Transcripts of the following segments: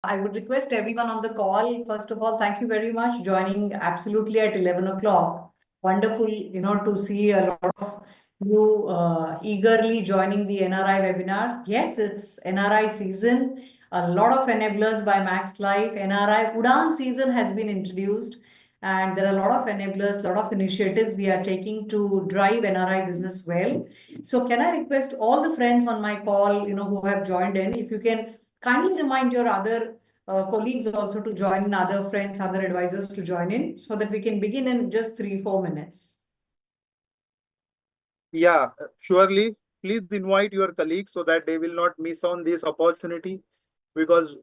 I would request everyone on the call, first of all, thank you very much joining absolutely at 11 o'clock. Wonderful, to see a lot of you eagerly joining the NRI webinar. Yes, it's NRI season. A lot of enablers by Max Life. NRI Udan season has been introduced, and there are a lot of enablers, a lot of initiatives we are taking to drive NRI business well. So, can I request all the friends on my call, who have joined in, if you can kindly remind your other colleagues also to join in, other friends, other advisors to join in, so that we can begin in just 3-4 minutes. Yeah, surely. Please invite your colleagues so that they will not miss on this opportunity, because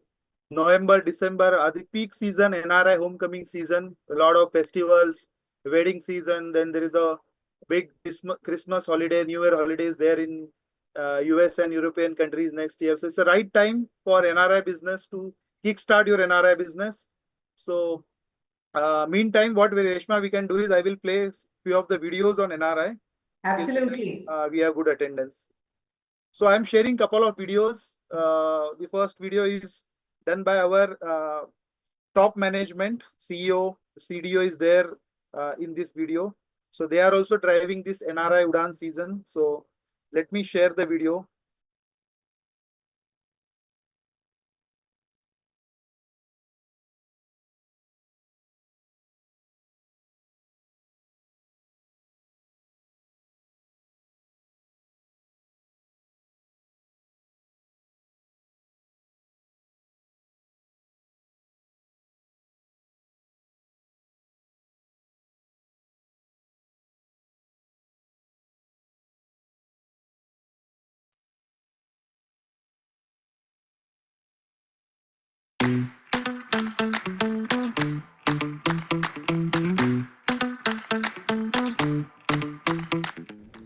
November, December are the peak season, NRI homecoming season, a lot of festivals, wedding season. Then there is a big Christmas holiday, New Year holidays there in US and European countries next year. So it's the right time for NRI business to kickstart your NRI business. So meantime, what Reshma we can do is I will play few of the videos on NRI. Absolutely. We have good attendance. So I'm sharing couple of videos. The first video is done by our top management, CEO, CDO is there in this video. So they are also driving this NRI Udan season. So let me share the video.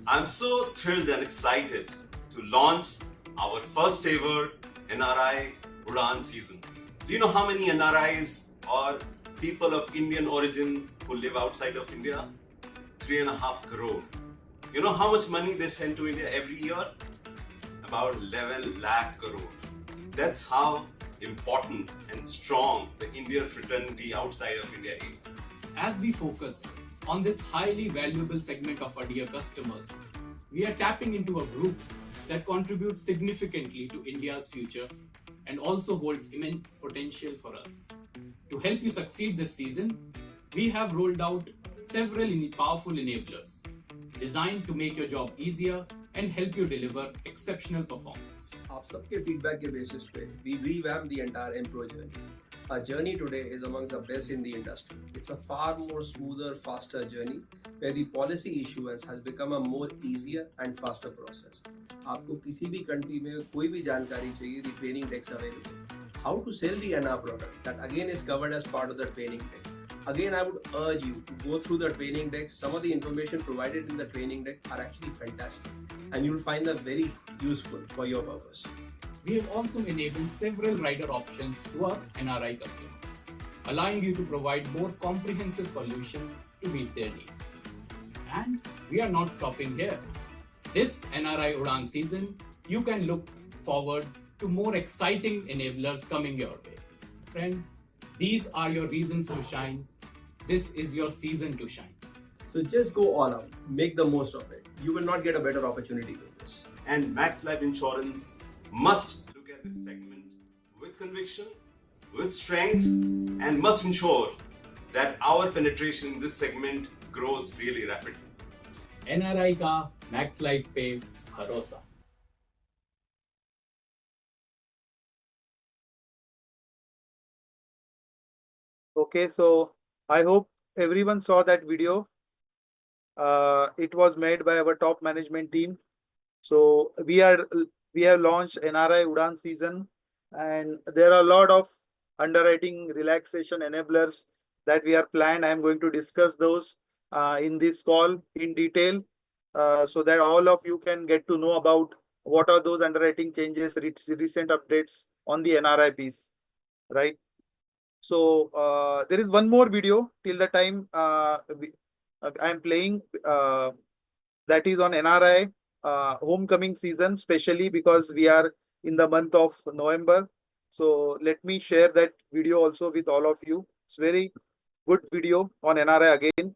I'm so thrilled and excited to launch our first ever NRI Udan season. Do you know how many NRIs or people of Indian origin who live outside of India? 3.5 crore. You know how much money they send to India every year? About 11 lakh crore. That's how important and strong the Indian fraternity outside of India is. As we focus on this highly valuable segment of our dear customers, we are tapping into a group that contributes significantly to India's future and also holds immense potential for us. To help you succeed this season, we have rolled out several powerful enablers designed to make your job easier and help you deliver exceptional performance. आप सबके feedback के basis पे we revamp the entire employee journey. Our journey today is amongst the best in the industry. It's a far more smoother, faster journey where the policy issuance has become a more easier and faster process. आपको किसी भी country में कोई भी जानकारी चाहिए, the training decks available. How to sell the NR product, that again is covered as part of the training deck. Again, I would urge you to go through the training deck. Some of the information provided in the training deck are actually fantastic, and you'll find them very useful for your purpose. We have also enabled several rider options to our NRI customers, allowing you to provide more comprehensive solutions to meet their needs. And we are not stopping here. This NRI Udan season, you can look forward to more exciting enablers coming your way. Friends, these are your reasons to shine. This is your season to shine. So just go all out, make the most of it. You will not get a better opportunity than this. And Max Life Insurance must look at this segment with conviction, with strength, and must ensure that our penetration in this segment grows really rapidly. NRI का Max Life पे भरोसा. Okay, so I hope everyone saw that video. It was made by our top management team. So we have launched NRI Udan season, and there are a lot of underwriting relaxation enablers that we are planned. I am going to discuss those in this call in detail, so that all of you can get to know about what are those underwriting changes, recent updates on the NRI piece, right? So there is one more video till the time I am playing that is on NRI homecoming season, especially because we are in the month of November. So let me share that video also with all of you. It's very good video on NRI again.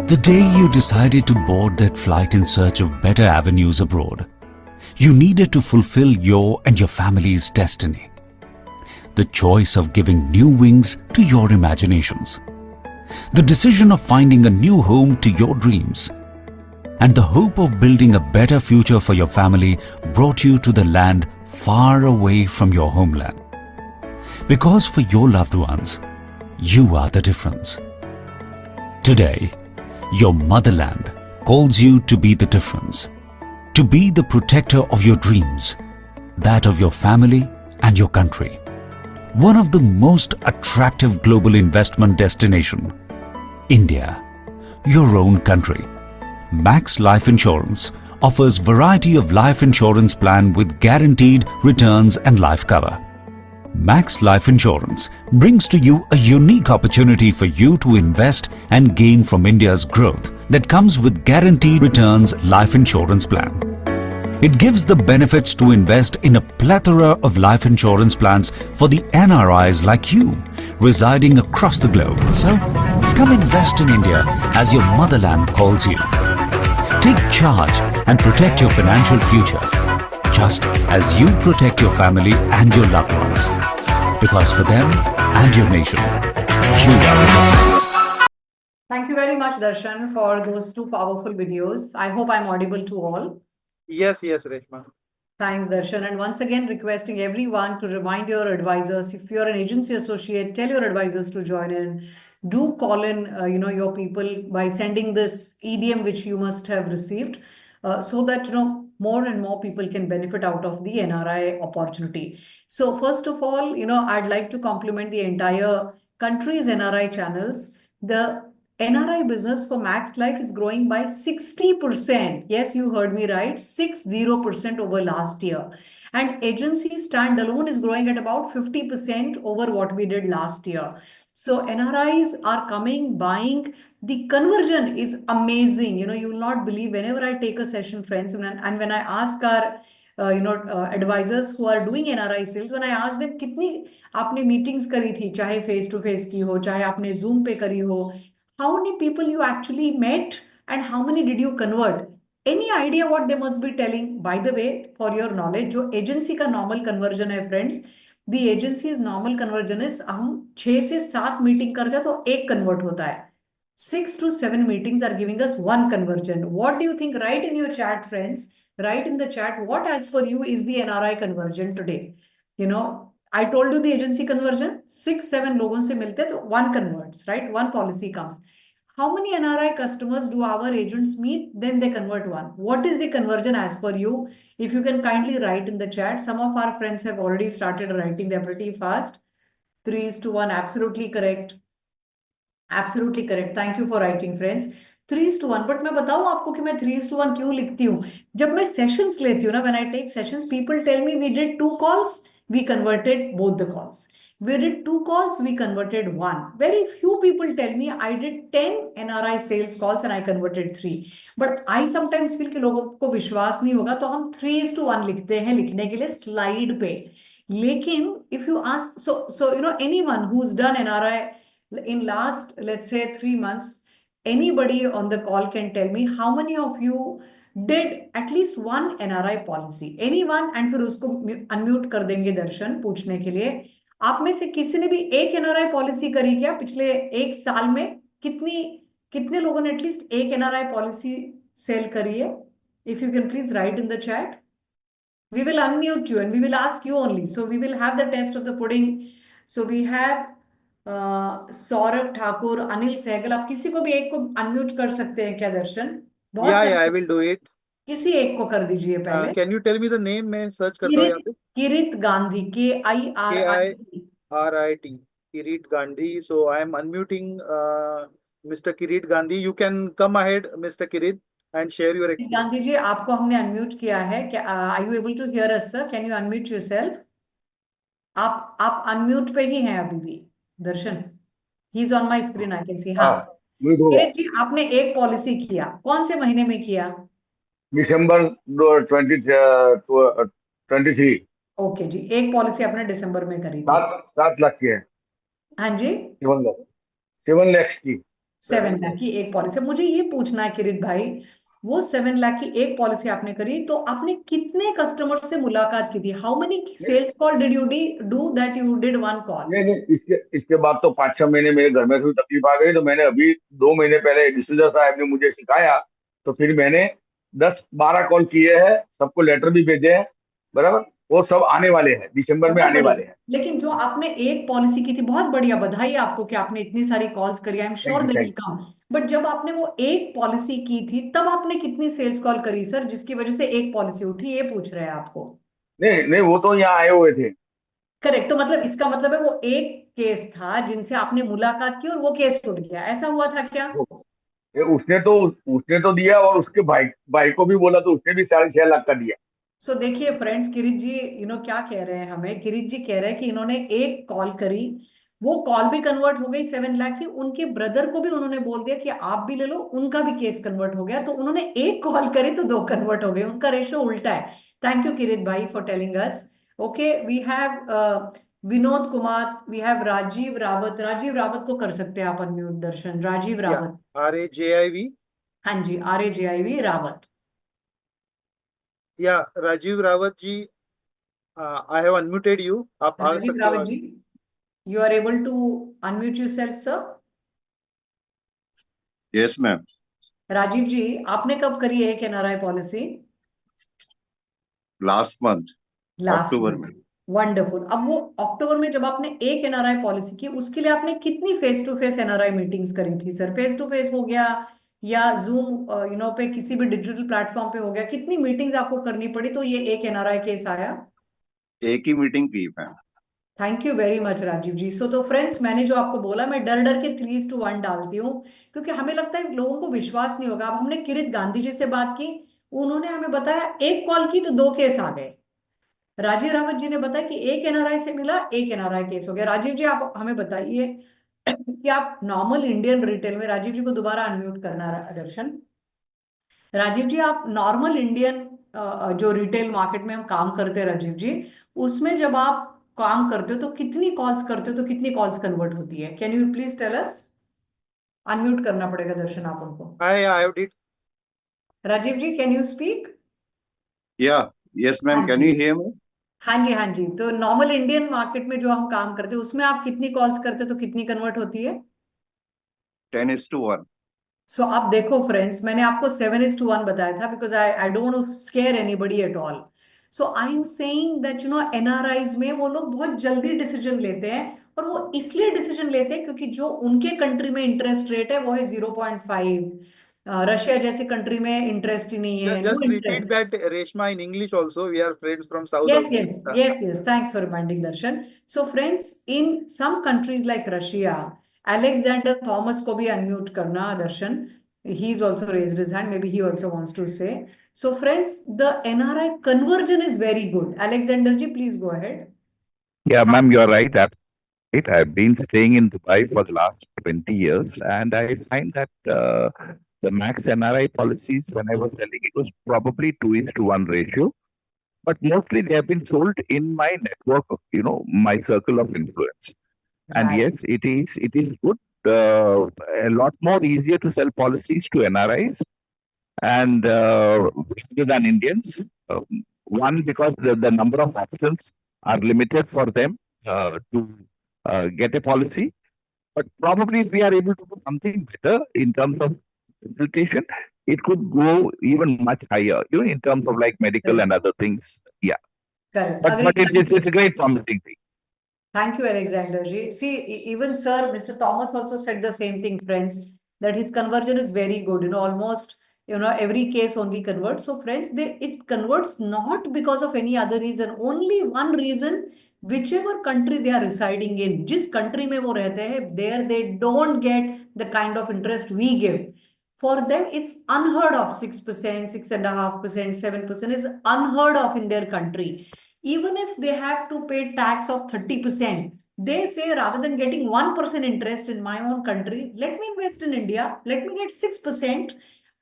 The day you decided to board that flight in search of better avenues abroad, you needed to fulfill your and your family's destiny. The choice of giving new wings to your imaginations. The decision of finding a new home to your dreams. And the hope of building a better future for your family brought you to the land far away from your homeland. Because for your loved ones, you are the difference. Today, your motherland calls you to be the difference, to be the protector of your dreams, that of your family and your country. One of the most attractive global investment destination, India, your own country. Max Life Insurance offers variety of life insurance plan with guaranteed returns and life cover. Max Life Insurance brings to you a unique opportunity for you to invest and gain from India's growth that comes with guaranteed returns life insurance plan. It gives the benefits to invest in a plethora of life insurance plans for the NRIs like you, residing across the globe. So, come invest in India as your motherland calls you. Take charge and protect your financial future, just as you protect your family and your loved ones. Because for them and your nation, you are the difference. Thank you very much, Darshan, for those two powerful videos. I hope I'm audible to all. Yes, Reshma. Thanks, Darshan. And once again, requesting everyone to remind your advisors, if you're an agency associate, tell your advisors to join in. Do call in, your people by sending this EDM, which you must have received, so that, more and more people can benefit out of the NRI opportunity. So first of all, I'd like to compliment the entire country's NRI channels. The NRI business for Max Life is growing by 60%. Yes, you heard me right, 60% over last year. And agency standalone is growing at about 50% over what we did last year. So NRIs are coming, buying. The conversion is amazing. You will not believe whenever I take a session, friends, and when I ask our advisors who are doing NRI sales, when I ask them, कितनी आपने meetings करी थी, चाहे face to face की हो, चाहे आपने Zoom पे करी हो, how many people you actually met and how many did you convert? Any idea what they must be telling? By the way, for your knowledge, जो agency का normal conversion है, friends, the agency's normal conversion is हम 6 से 7 meeting करते हैं तो एक convert होता है. 6 to 7 meetings are giving us one conversion. What do you think? Write in your chat, friends. Write in the chat what, as for you, is the NRI conversion today. I told you the agency conversion. 6-7 लोगों से मिलते तो one converts, right? One policy comes. How many NRI customers do our agents meet? Then they convert one. What is the conversion as per you? If you can kindly write in the chat. Some of our friends have already started writing. They're pretty fast. 3:1. Absolutely correct. Absolutely correct. Thank you for writing, friends. 3:1. But मैं बताऊं आपको कि मैं 3:1 क्यों लिखती हूँ? जब मैं sessions लेती हूँ ना, when I take sessions, people tell me we did 2 calls, we converted both the calls. We did 2 calls, we converted 1. Very few people tell me I did 10 NRI sales calls and I converted 3. But I sometimes feel कि लोगों को विश्वास नहीं होगा तो हम 3:1 लिखते हैं लिखने के लिए slide पे. लेकिन if you ask, so anyone who's done NRI in last, let's say 3 months, anybody on the call can tell me how many of you did at least one NRI policy. Anyone? And फिर उसको unmute कर देंगे दर्शन पूछने के लिए. आप में से किसी ने भी एक NRI पॉलिसी करी क्या पिछले 1 साल में? कितने लोगों ने एटलीस्ट एक NRI पॉलिसी सेल करी है? If you can please write in the chat. We will unmute you and we will ask you only. So we will have the test of the pudding. So we have Saurabh Thakur, Anil Sehgal. आप किसी को भी एक को unmute कर सकते हैं क्या दर्शन? Yeah, I will do it. किसी एक को कर दीजिए पहले. Can you tell me the name? मैं सर्च करता हूँ यहाँ पे. किरीट Gandhi, KIRIT, Kirit Gandhi. So I am unmuting Mr. Kirit Gandhi. You can come ahead, Mr. Kirit, and share your experience. Gandhi ji, आपको हमने अनम्यूट किया है. Are you able to hear us, sir? Can you unmute yourself? आप unmute पे ही हैं अभी भी, Darshan. He is on my screen, I can see. हाँ, हाँ म्यूट होगा। किरीट जी, आपने एक पॉलिसी किया, कौन से महीने में किया? दिसंबर 23। ओके जी, एक पॉलिसी आपने दिसंबर में करी थी। 7 लाख की है। हाँ जी, 7 लाख 7 lakhs की। 7 लाख की एक पॉलिसी। मुझे ये पूछना है किरीट भाई, वो 7 लाख की एक पॉलिसी आपने करी, तो आपने कितने कस्टमर से मुलाकात की थी? How many sales call did you do that you did one call? नहीं, इसके बाद तो 5-6 महीने मेरे घर में थोड़ी तकलीफ आ गई, तो मैंने अभी 2 महीने पहले डिसूजा साहब ने मुझे सिखाया, तो फिर मैंने 10-12 कॉल किए हैं, सबको लेटर भी भेजे हैं, बराबर। वो सब आने वाले हैं, दिसंबर में बहुत आने बढ़िया। वाले हैं। लेकिन जो आपने एक पॉलिसी की थी, बहुत बढ़िया, बधाई है आपको कि आपने इतनी सारी कॉल्स करी, I am thank sure you they thank will come. But जब आपने वो एक पॉलिसी की थी, तब आपने कितनी सेल्स कॉल करी सर, जिसकी वजह से एक पॉलिसी उठी, ये पूछ रहे हैं आपको। नहीं नहीं, वो तो यहाँ आए हुए थे। करेक्ट, तो मतलब इसका मतलब है वो एक केस था जिनसे आपने मुलाकात की और वो केस उठ गया, ऐसा हुआ था क्या? उसने तो दिया, और उसके भाई भाई को भी बोला, तो उसने भी 6.5 लाख का दिया। सो देखिए फ्रेंड्स, किरीट जी क्या कह रहे हैं हमें, किरीट जी कह रहे हैं कि इन्होंने एक कॉल करी, वो कॉल भी कन्वर्ट हो गई 7 लाख की, उनके ब्रदर को भी उन्होंने बोल दिया कि आप भी ले लो, उनका भी केस कन्वर्ट हो गया, तो उन्होंने एक कॉल करी तो 2 कन्वर्ट हो गए, उनका रेशो उल्टा है। Thank you Kirit bhai for telling us. Okay, we have Vinod Kumar, we have Rajeev Rawat. Rajeev Rawat को कर सकते हैं आप अनम्यूट दर्शन, राजीव या रावत। RAJIV। हाँ जी, RAJIV रावत। या Rajiv Rawat ji, I have unmuted you, आप आ राजीव सकते हो रावत जी, आगे। you are able to unmute yourself, sir. Yes ma'am. Rajiv ji, आपने कब करी है एक NRI policy? Last month last October month. में। वंडरफुल। अब वो अक्टूबर में जब आपने एक एनआरआई पॉलिसी की, उसके लिए आपने कितनी face to face NRI meetings करी थी सर? फेस टू फेस हो गया या जूम पे किसी भी डिजिटल प्लेटफॉर्म पे हो गया, कितनी मीटिंग्स आपको करनी पड़ी तो ये एक एनआरआई केस आया? एक ही मीटिंग की ma'am. Thank you very much Rajiv ji. So तो फ्रेंड्स, मैंने जो आपको बोला, मैं डर डर के 3:1 डालती हूँ, क्योंकि हमें लगता है लोगों को विश्वास नहीं होगा। अब हमने किरीट गांधी जी से बात की, उन्होंने हमें बताया एक कॉल की तो 2 केस आ गए। राजीव रावत जी ने बताया कि एक एनआरआई से मिला, एक एनआरआई केस हो गया। राजीव जी, आप हमें बताइए कि आप नॉर्मल इंडियन रिटेल में, राजीव जी को दोबारा अनम्यूट करना है दर्शन। राजीव जी, आप नॉर्मल इंडियन जो रिटेल मार्केट में हम काम करते हैं राजीव जी, उसमें जब आप काम करते हो तो कितनी कॉल्स करते हो, तो कितनी कॉल्स कन्वर्ट होती है? Can you please tell us? Unmute करना पड़ेगा दर्शन आप उनको। I have did. Rajeev ji, can you speak? या यस मैम, हाँ कैन जी, यू हियर मी? हाँ जी, हाँ जी। तो नॉर्मल इंडियन मार्केट में जो हम काम करते हैं, उसमें आप कितनी कॉल्स करते हो तो कितनी कन्वर्ट होती है? 10:1। सो आप देखो फ्रेंड्स, मैंने आपको 7:1 बताया था, because I don't want to scare anybody at all. So I am saying that NRIs में वो लोग बहुत जल्दी डिसीजन लेते हैं, और वो इसलिए डिसीजन लेते हैं क्योंकि जो उनके कंट्री में इंटरेस्ट रेट है वो है 0.5। रशिया जैसी कंट्री में इंटरेस्ट ही नहीं है, no Just repeat interest. that, Reshma, in English also. We are friends from South Yes, also. yes, yes, yes. Thanks for reminding Darshan. So, friends, in some countries like Russia, Alexander Thomas को भी unmute करना Darshan. He's also raised his hand. Maybe he also wants to say. So, friends, the NRI conversion is very good. Alexander ji, please go ahead. Yeah, ma'am, you're right. That's right. I've been staying in Dubai for the last 20 years, and I find that the max NRI policies, when I was selling, it was probably 2:1 ratio. But mostly they have been sold in my network, my circle of influence. And Right. yes, it is good. A lot more easier to sell policies to NRIs and rather than Indians. One, because the number of options are limited for them to get a policy. But probably if we are able to do something better in terms of facilitation, it could go even much higher, in terms of like medical and other things. Yeah. Correct. But Agreed. it's a great promising thing. Thank you, Alexander ji. See, even sir, Mr. Thomas also said the same thing, friends, that his conversion is very good. Almost, every case only converts. So, friends, it converts not because of any other reason. Only one reason, whichever country they are residing in, जिस country में वो रहते हैं, there they don't get the kind of interest we give. For them, it's unheard of. 6%, 6.5%, 7% is unheard of in their country. Even if they have to pay tax of 30%, They say rather than getting 1% interest in my own country, let me invest in India, let me get 6%.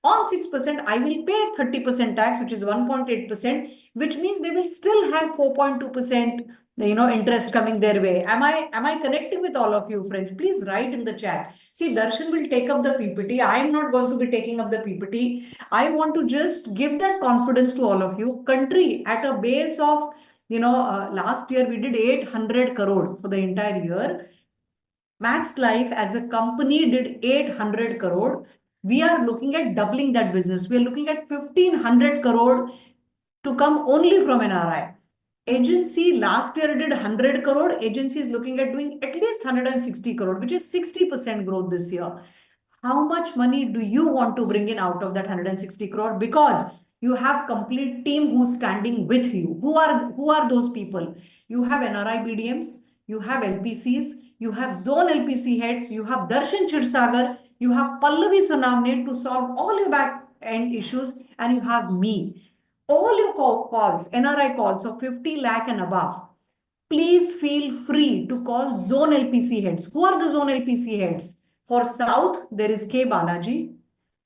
On 6%, I will pay 30% tax, which is 1.8%, which means they will still have 4.2%, interest coming their way. Am I connecting with all of you, friends? Please write in the chat. See, Darshan will take up the PPT. I am not going to be taking up the PPT. I want to just give that confidence to all of you. Country at a base of, last year we did 800 crore for the entire year. Max Life as a company did 800 crore. We are looking at doubling that business. We are looking at 1500 crore to come only from NRI. Agency last year did 100 crore. Agency is looking at doing at least 160 crore, which is 60% growth this year. How much money do you want to bring in out of that 160 crore? Because you have complete team who's standing with you. Who are those people? You have NRI BDMs, you have LPCs, you have zone LPC heads, you have Darshan Chirsagar, you have Pallavi Sonamne to solve all your back end issues, and you have me. All your calls, NRI calls of 50 lakh and above, please feel free to call zone LPC heads. Who are the zone LPC heads? For South, there is K. Balaji.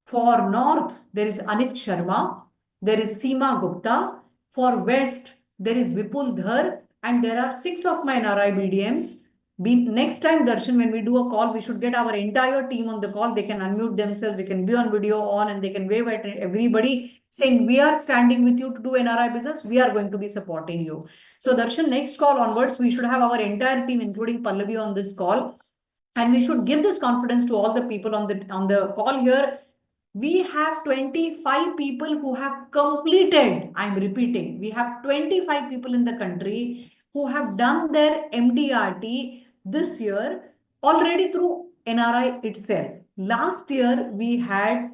For North, there is Anit Sharma. There is Seema Gupta. For West, there is Vipul Dhar. And there are 6 of my NRI BDMs. Next time, Darshan, when we do a call, we should get our entire team on the call. They can unmute themselves. They can be on video on and they can wave at everybody saying, we are standing with you to do NRI business. We are going to be supporting you. So Darshan, next call onwards, we should have our entire team, including Pallavi, on this call. And we should give this confidence to all the people on the call here. We have 25 people who have completed. I'm repeating, we have 25 people in the country who have done their MDRT this year already through NRI itself. Last year, we had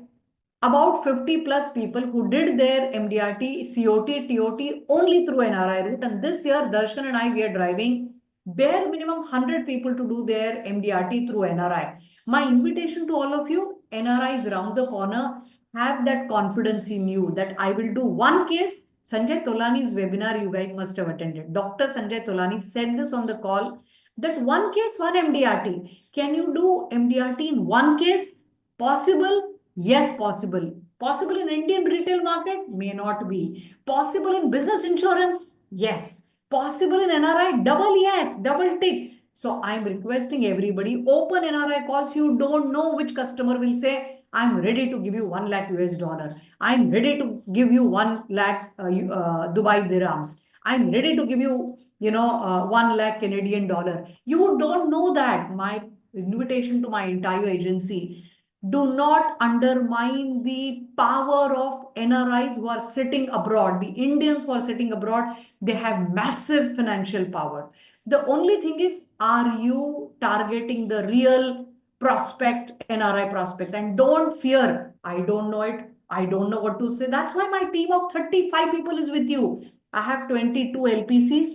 about 50 plus people who did their MDRT, COT, TOT only through NRI route. And this year, Darshan and I, we are driving bare minimum 100 people to do their MDRT through NRI. My invitation to all of you, NRI is around the corner. Have that confidence in you that I will do one case. Sanjay Tolani's webinar you guys must have attended. Dr. Sanjay Tolani said this on the call that one case, one MDRT. Can you do MDRT in one case? Possible? Yes, possible. Possible in Indian retail market? May not be. Possible in business insurance? Yes. Possible in NRI? Double yes, double tick. So I'm requesting everybody, open NRI calls. You don't know which customer will say, I'm ready to give you 1 lakh US dollar. I'm ready to give you 1 lakh Dubai dirhams. I'm ready to give you, 1 lakh Canadian dollar. You don't know that. My invitation to my entire agency, do not undermine the power of NRIs who are sitting abroad. The Indians who are sitting abroad, they have massive financial power. The only thing is, are you targeting the real prospect, NRI prospect? And don't fear, I don't know it, I don't know what to say. That's why my team of 35 people is with you. I have 22 LPCs,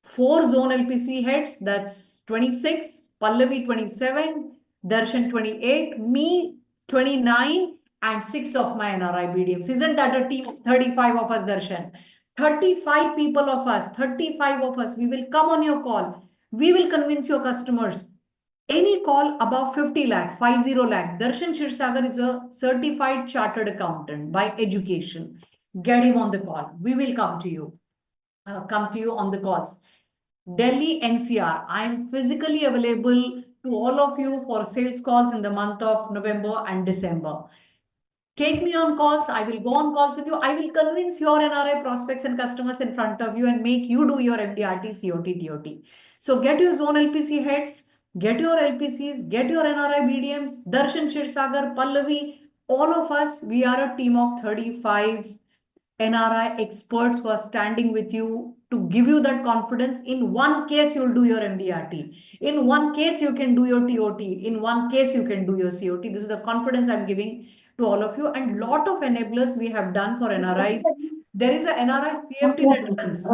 4 zone LPC heads, that's 26, Pallavi 27, Darshan 28, me 29, and 6 of my NRI BDMs. Isn't that a team of 35 of us, Darshan? 35 people of us, 35 of us, we will come on your call. We will convince your customers. Any call above 50 lakh, 50 lakh. Darshan Chirsagar is a certified chartered accountant by education. Get him on the call. We will come to you. Come to you on the calls. Delhi NCR, I am physically available to all of you for sales calls in the month of November and December. Take me on calls. I will go on calls with you. I will convince your NRI prospects and customers in front of you and make you do your MDRT, COT, TOT. So get your zone LPC heads, get your LPCs, get your NRI BDMs, Darshan Chirsagar, Pallavi, all of us, we are a team of 35 NRI experts who are standing with you to give you that confidence. In one case, you'll do your MDRT. In one case, you can do your TOT. In one case, you can do your COT. This is the confidence I'm giving to all of you. And lot of enablers we have done for NRIs. There is a NRI CFT that runs.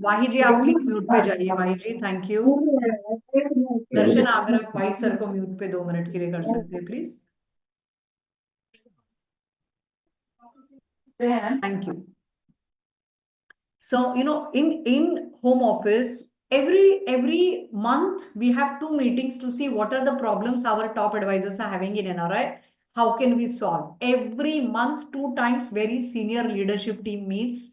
Vahiji, आप please mute पे जाइए. Vahiji, thank you. दर्शन अगर आप भाई sir को mute पे 2 minute के लिए कर सकते हैं, please. Thank you. So, in home office, every month we have 2 meetings to see what are the problems our top advisors are having in NRI. How can we solve? Every month, 2 times, very senior leadership team meets.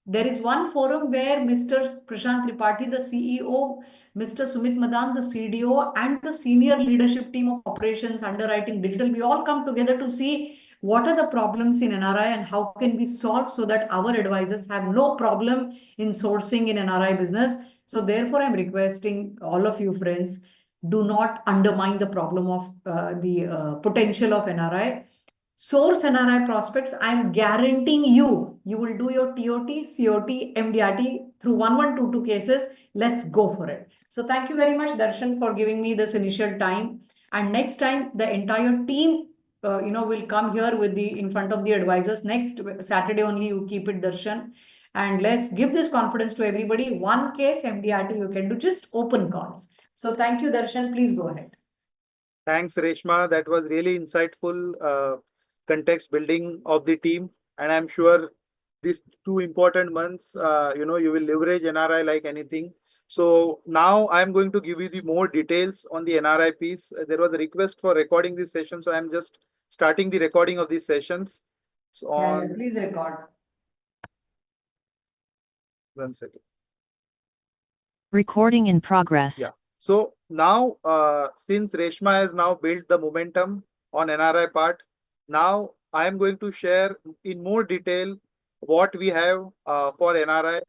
There is one forum where Mr. Prashant Tripathi, the CEO, Mr. Sumit Madan, the CDO, and the senior leadership team of operations, underwriting, digital, we all come together to see what are the problems in NRI and how can we solve so that our advisors have no problem in sourcing in NRI business. So therefore, I'm requesting all of you friends, do not undermine the problem of the potential of NRI. Source NRI prospects. I'm guaranteeing you, you will do your TOT, COT, MDRT through 1122 cases. Let's go for it. So thank you very much, Darshan, for giving me this initial time. And next time, the entire team, will come here with in front of the advisors. Next Saturday only, you keep it, Darshan. And let's give this confidence to everybody. One case MDRT you can do, just open calls. So thank you, Darshan. Please go ahead. Thanks, Reshma. That was really insightful context building of the team. And I'm sure these 2 important months, you will leverage NRI like anything. So now I'm going to give you the more details on the NRI piece. There was a request for recording this session, so I'm just starting the recording of these sessions. So on Please record. 1 second. Recording in progress. Yeah. So now, since Reshma has now built the momentum on NRI part, now I am going to share in more detail what we have for NRI.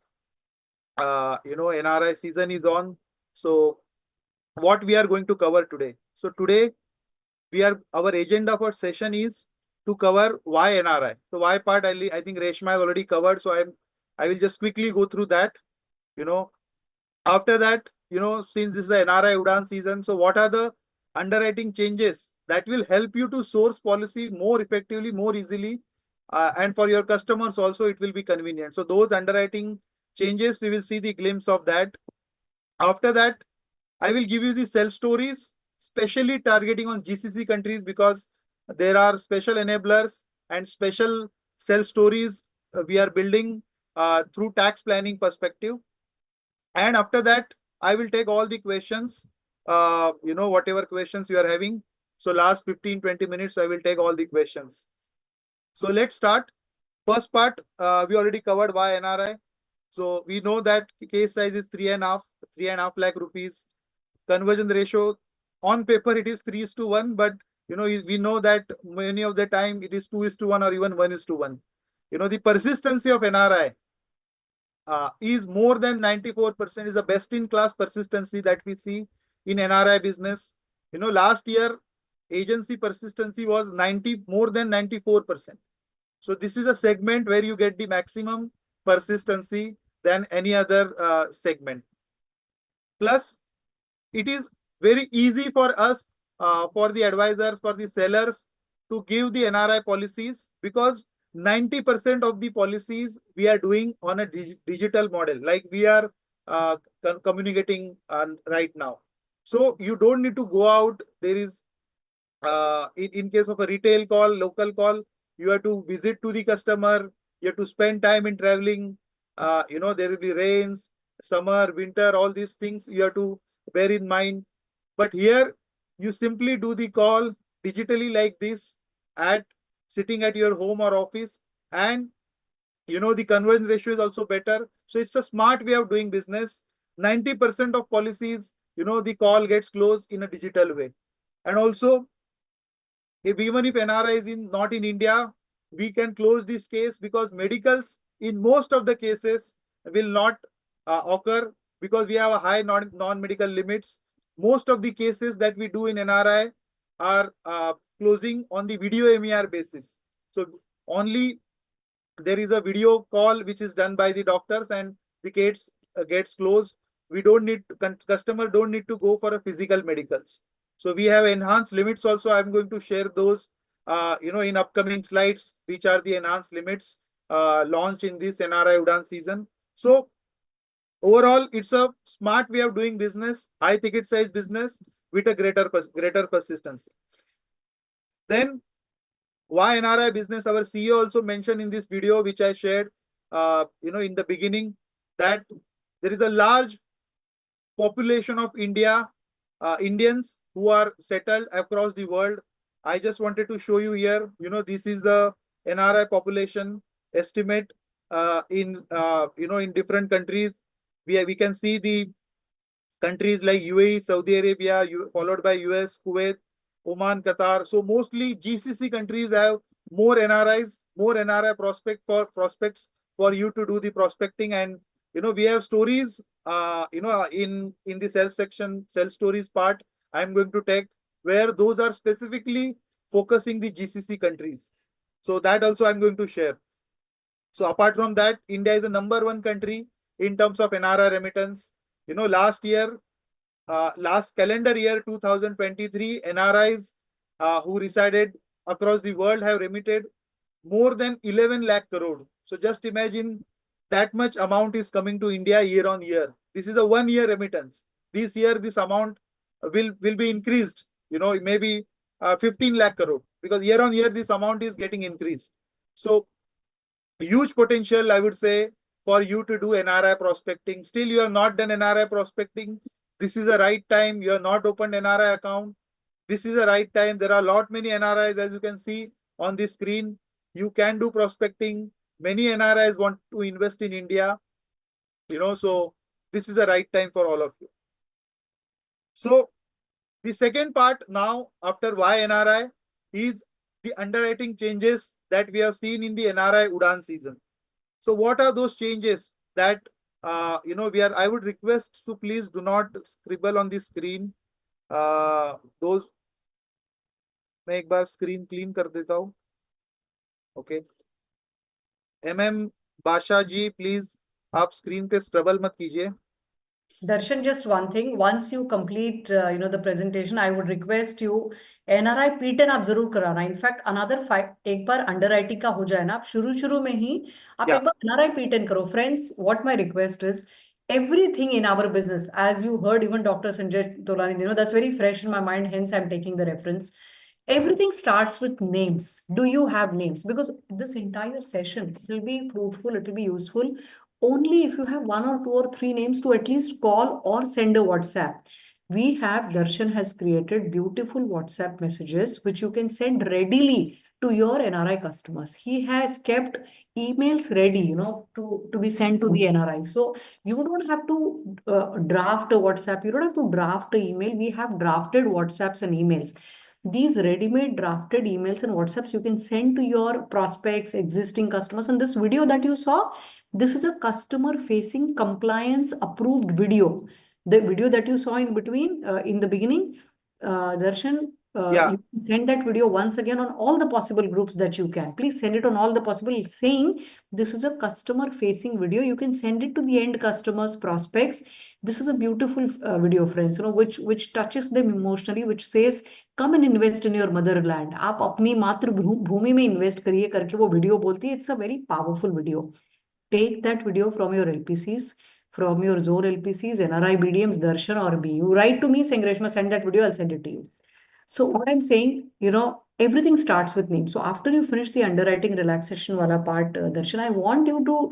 NRI season is on. So what we are going to cover today. So today our agenda for session is to cover why NRI. So why part I think Reshma has already covered. So I will just quickly go through that. After that, since this is the NRI Udaan season, so what are the underwriting changes that will help you to source policy more effectively, more easily, and for your customers also it will be convenient. So those underwriting changes, we will see the glimpse of that. After that, I will give you the sell stories, especially targeting on GCC countries because there are special enablers and special sell stories we are building through tax planning perspective. And after that, I will take all the questions, whatever questions you are having. So last 15-20 minutes, I will take all the questions. So let's start. First part, we already covered why NRI. So we know that case size is 3.5 lakh rupees. Conversion ratio on paper it is 3:1, but we know that many of the time it is 2:1 or even 1:1. The persistency of NRI is more than 94%, is the best in class persistency that we see in NRI business. Last year agency persistency was more than 94%. So this is a segment where you get the maximum persistency than any other segment. Plus, it is very easy for us, for the advisors, for the sellers to give the NRI policies because 90% of the policies we are doing on a digital model, like we are communicating right now. So you don't need to go out. There is, in case of a retail call, local call, you have to visit to the customer. You have to spend time in traveling. There will be rains, summer, winter, all these things you have to bear in mind. But here you simply do the call digitally like this sitting at your home or office, and the conversion ratio is also better. So it's a smart way of doing business. 90% of policies, the call gets closed in a digital way. And also, even if NRI is not in India, we can close this case because medicals in most of the cases will not occur because we have a high non-medical limits. Most of the cases that we do in NRI are closing on the video MER basis. So only there is a video call which is done by the doctors and the case gets closed. We don't need customer don't need to go for a physical medicals. So we have enhanced limits also. I'm going to share those in upcoming slides, which are the enhanced limits launched in this NRI Udaan season. So overall, it's a smart way of doing business, high ticket size business with a greater persistency. Then why NRI business? Our CEO also mentioned in this video, which I shared, in the beginning, that there is a large population of India, Indians who are settled across the world. I just wanted to show you here. This is the NRI population estimate in in different countries. We can see the countries like UAE, Saudi Arabia, followed by US, Kuwait, Oman, Qatar. So mostly GCC countries have more NRIs, more NRI prospects for you to do the prospecting. And we have stories in the sales stories part I'm going to take, where those are specifically focusing the GCC countries. So that also I'm going to share. So apart from that, India is the #1 country in terms of NRI remittance. Last calendar year 2023, NRIs who resided across the world have remitted more than 11 lakh crore. So just imagine that much amount is coming to India year on year. This is a 1 year remittance. This year, this amount will be increased, maybe 15 lakh crore, because year on year, this amount is getting increased. So huge potential, I would say, for you to do NRI prospecting. Still, you have not done NRI prospecting. This is the right time. You have not opened NRI account. This is the right time. There are a lot many NRIs, as you can see on the screen. You can do prospecting. Many NRIs want to invest in India. So this is the right time for all of you. So the second part now, after why NRI, is the underwriting changes that we have seen in the NRI Udaan season. So what are those changes that I would request to please do not scribble on the screen. Those मैं एक बार screen clean कर देता हूँ. Okay. MM Basha ji, please आप screen पे scribble मत कीजिए. Darshan, just one thing. Once you complete, the presentation, I would request you NRI P10 आप जरूर कराना. In fact, another 5 एक बार underwriting का हो जाए ना, आप शुरू में ही आप एक बार NRI P10 करो. Friends, what my request is, everything in our business, as you heard even Dr. Sanjay Tolani, that's very fresh in my mind. Hence, I'm taking the reference. Everything starts with names. Do you have names? Because this entire session will be fruitful, it will be useful only if you have 1 or 2 or 3 names to at least call or send a WhatsApp. Darshan has created beautiful WhatsApp messages which you can send readily to your NRI customers. He has kept emails ready, to be sent to the NRI. So you don't have to draft a WhatsApp. You don't have to draft an email. We have drafted WhatsApps and emails. These ready-made drafted emails and WhatsApps you can send to your prospects, existing customers. And this video that you saw, this is a customer-facing compliance approved video. The video that you saw in between, in the beginning, Darshan, you can send that video once again on all the possible groups that you can. Please send it on all the possible, saying this is a customer-facing video. You can send it to the end customers, prospects. This is a beautiful video, friends, which touches them emotionally, which says, come and invest in your motherland. आप अपनी मातृभूमि में invest करिए करके वो video बोलती है. It's a very powerful video. Take that video from your LPCs, from your zone LPCs, NRI BDMs, Darshan or me. You write to me, saying, Reshma, send that video, I'll send it to you. So what I'm saying, everything starts with name. So after you finish the underwriting relaxation wala part, Darshan, I want you to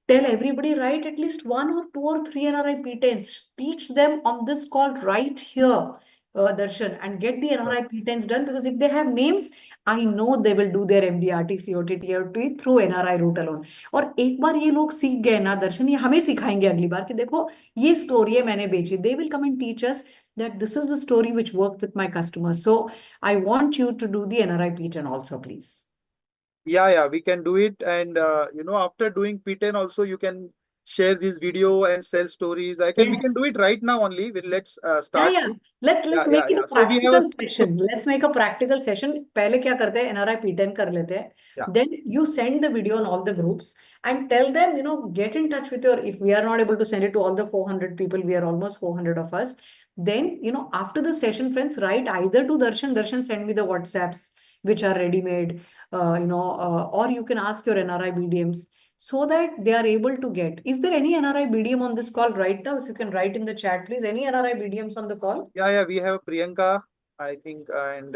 tell everybody, write at least 1 or 2 or 3 NRI P10s. Teach them on this call right here, Darshan, and get the NRI P10s done, because if they have names, I know they will do their MDRT, COT, TRT through NRI route alone. और एक बार ये लोग सीख गए ना दर्शन, ये हमें सिखाएंगे अगली बार कि देखो ये स्टोरी है मैंने बेची. They will come and teach us that this is the story which worked with my customers. So I want you to do the NRI P10 also, please. Yeah, we can do it. And after doing P10 also, you can share this video and sell stories. We can do it right now only. Let's start. Yeah. Let's make it a practical session. Let's make a practical session. पहले क्या करते हैं, NRI P10 कर लेते हैं. Then you send the video on all the groups and tell them, get in touch with if we are not able to send it to all the 400 people, we are almost 400 of us. Then, after the session, friends, write either to Darshan, send me the WhatsApps, which are ready-made, or you can ask your NRI BDMs, so that they are able to get. Is there any NRI BDM on this call right now? If you can write in the chat, please. Any NRI BDMs on the call? Yeah, we have Priyanka, I think, and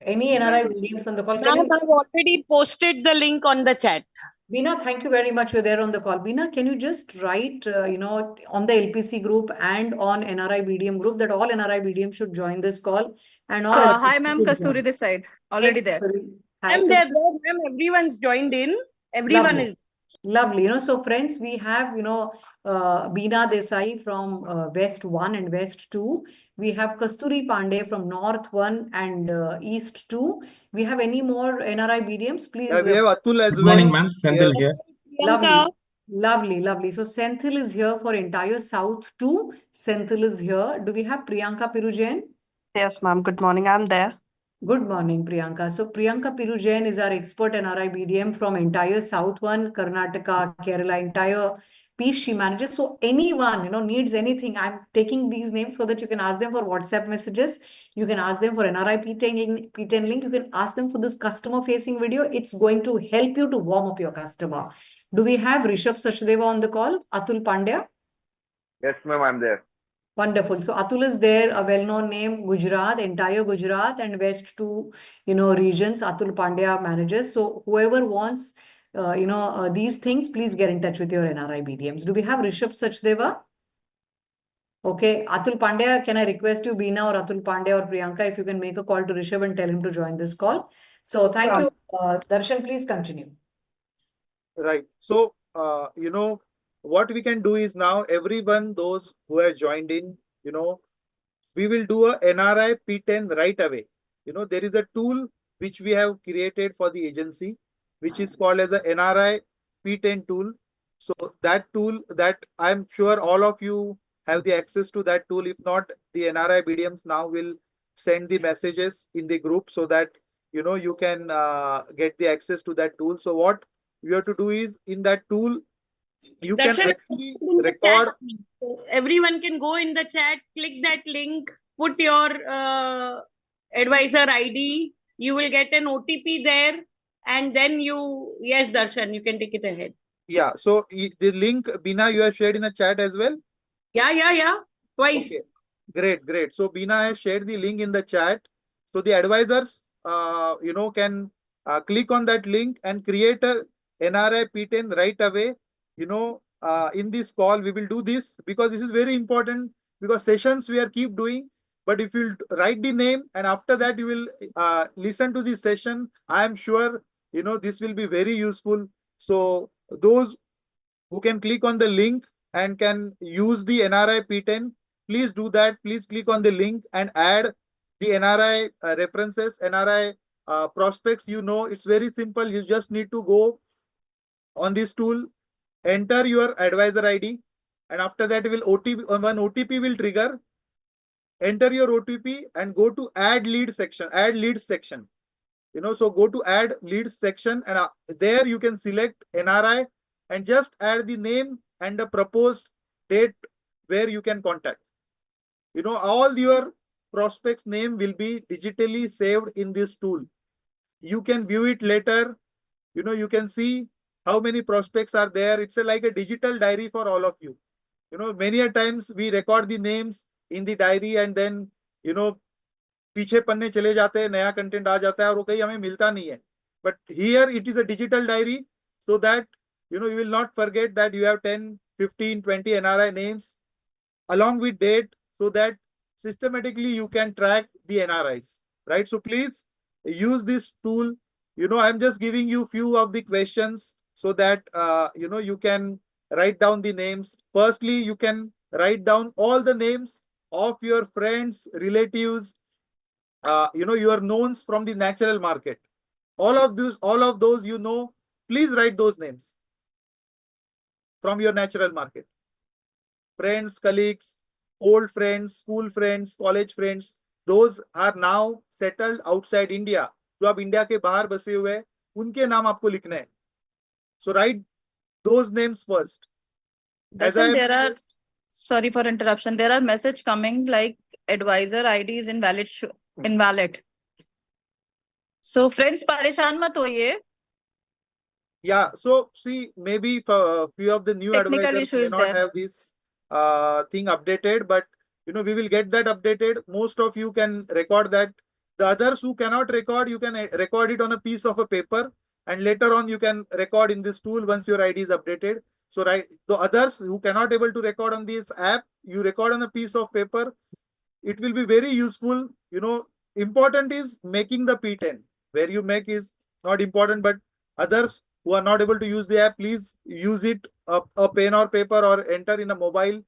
any NRI BDMs on the call? Ma'am, I've already posted the link on the chat. Beena, thank you very much. You're there on the call. Beena, can you just write, on the LPC group and on NRI BDM group that all NRI BDM should join this call and all Hi, LPC ma'am. should Kasturi join. this side. Hey, Already there. Kasturi. Hi, I'm Kasturi. there, ma'am. Everyone's joined in. Everyone Lovely. is. Lovely. So friends, we have, Beena Desai from West 1 and West 2. We have Kasturi Pandey from North 1 and East 2. We have any more NRI BDMs? Please. Yeah, we have Atul as Good morning, well. ma'am. Senthil here. Lovely. Priyanka. Lovely, lovely. So Senthil is here for entire South 2. Senthil is here. Do we have Priyanka Pirujain? Yes, ma'am. Good morning. I'm there. Good morning, Priyanka. So Priyanka Pirujain is our expert NRI BDM from entire South 1, Karnataka, Kerala, entire piece she manages. So anyone, needs anything, I'm taking these names so that you can ask them for WhatsApp messages. You can ask them for NRI P10 link. You can ask them for this customer facing video. It's going to help you to warm up your customer. Do we have Rishabh Sachdeva on the call? Atul Pandya? Yes, ma'am, I'm there. Wonderful. So Atul is there, a well-known name, Gujarat, entire Gujarat and West 2, regions, Atul Pandya manages. So whoever wants, these things, please get in touch with your NRI BDMs. Do we have Rishabh Sachdeva? Okay, Atul Pandya, can I request you, Beena or Atul Pandya or Priyanka, if you can make a call to Rishabh and tell him to join this call. So thank you. Darshan, please continue. Right. So, what we can do is now everyone, those who have joined in, we will do a NRI P10 right away. There is a tool which we have created for the agency, which is called as a NRI P10 tool. So that tool that I'm sure all of you have the access to that tool. If not, the NRI BDMs now will send the messages in the group so that, you can get the access to that tool. So what you have to do is in that tool, you can Darshan, actually in the record. chat. So everyone can go in the chat, click that link, put your advisor ID. You will get an OTP there. And then yes, Darshan, you can take it ahead. Yeah. So the link, Beena, you have shared in the chat as well. Yeah. Twice. Okay. Great. So Beena has shared the link in the chat. So the advisors, can click on that link and create a NRI P10 right away. In this call, we will do this because this is very important because sessions we are keep doing. But if you write the name and after that you will listen to this session, I am sure, this will be very useful. So those who can click on the link and can use the NRI P10, please do that. Please click on the link and add the NRI references, NRI prospects. It's very simple. You just need to go on this tool, enter your advisor ID, and after that one OTP will trigger. Enter your OTP and go to add lead section. So go to add leads section and there you can select NRI and just add the name and the proposed date where you can contact. All your prospects name will be digitally saved in this tool. You can view it later. You can see how many prospects are there. It's like a digital diary for all of you. Many a times we record the names in the diary and then, पीछे पन्ने चले जाते हैं, नया content आ जाता है और वो कहीं हमें मिलता नहीं है. But here it is a digital diary so that, you will not forget that you have 10, 15, 20 NRI names along with date so that systematically you can track the NRIs, right? So please use this tool. I'm just giving you few of the questions so that, you can write down the names. Firstly, you can write down all the names of your friends, relatives, your knowns from the natural market. All of those, please write those names from your natural market. Friends, colleagues, old friends, school friends, college friends, those are now settled outside India. जो आप India के बाहर बसे हुए हैं, उनके नाम आपको लिखने हैं. So write those names first. Sorry for interruption. There are message coming like advisor ID is invalid. So friends, परेशान मत होइए. Yeah. So see, maybe for a few of the new Technical advisors issue may is not there. have this thing updated, but we will get that updated. Most of you can record that. The others who cannot record, you can record it on a piece of a paper and later on you can record in this tool once your ID is updated. So right, the others who cannot able to record on this app, you record on a piece of paper. It will be very useful. Important is making the P10. Where you make is not important, but others who are not able to use the app, please use it, a pen or paper, or enter in a mobile,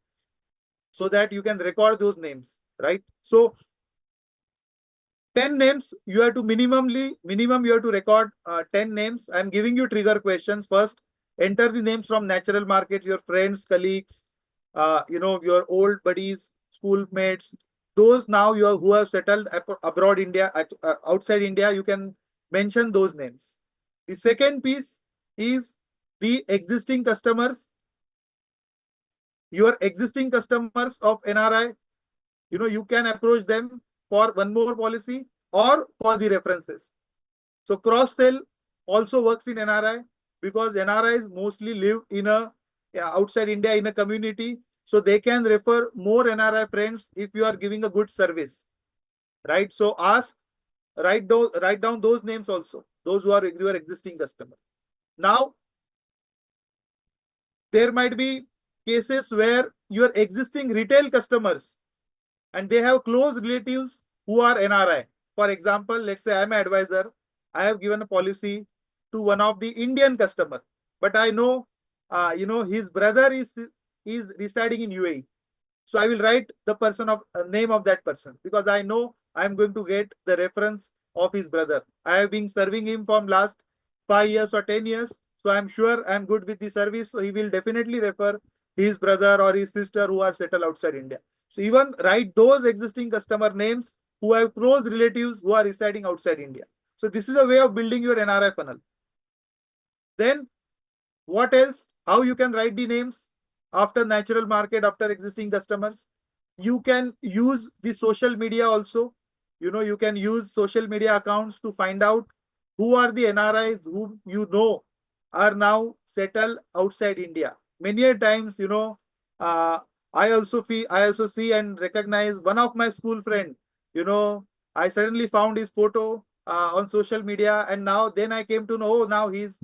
so that you can record those names, right? So 10 names you have to minimum you have to record 10 names. I'm giving you trigger questions. First, enter the names from natural markets, your friends, colleagues, your old buddies, schoolmates, those now who have settled abroad India, outside India. You can mention those names. The second piece is the existing customers. Your existing customers of NRI, you can approach them for one more policy or for the references. So cross sell also works in NRI, because NRIs mostly live in outside India in a community, so they can refer more NRI friends if you are giving a good service, right? So write down those names also, those who are your existing customer. Now, there might be cases where your existing retail customers and they have close relatives who are NRI. For example, let's say I'm an advisor. I have given a policy to one of the Indian customer, but I know, his brother is residing in UAE. So I will write the name of that person, because I know I'm going to get the reference of his brother. I have been serving him from last 5 years or 10 years. So I'm sure I'm good with the service. So he will definitely refer his brother or his sister who are settled outside India. So even write those existing customer names who have close relatives who are residing outside India. So this is a way of building your NRI funnel. Then what else? How you can write the names after natural market, after existing customers? You can use the social media also. You can use social media accounts to find out who are the NRIs who are now settled outside India. Many times, I also see and recognize one of my school friend. I suddenly found his photo on social media, and then I came to know, now he's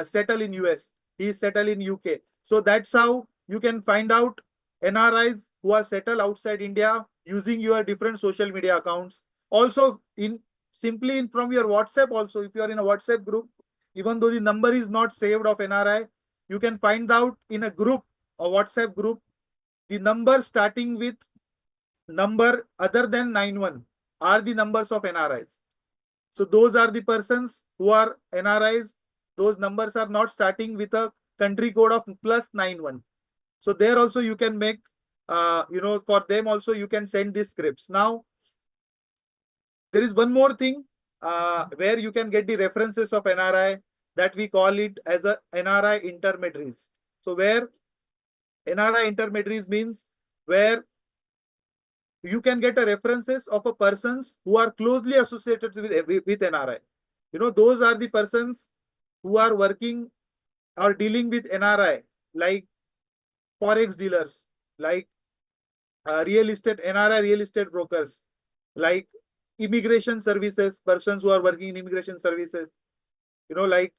settled in US, he's settled in UK. So that's how you can find out NRIs who are settled outside India using your different social media accounts. Also, simply from your WhatsApp also, if you are in a WhatsApp group, even though the number is not saved of NRI, you can find out in a group, a WhatsApp group, the number starting with number other than 91 are the numbers of NRIs. So those are the persons who are NRIs. Those numbers are not starting with a country code of +91. So there also you can make, for them also you can send these scripts. Now, there is one more thing where you can get the references of NRI, that we call it as a NRI intermediaries. So where NRI intermediaries means where you can get a references of a persons who are closely associated with NRI. Those are the persons who are working or dealing with NRI, like forex dealers, like NRI real estate brokers, like immigration services, persons who are working in immigration services, like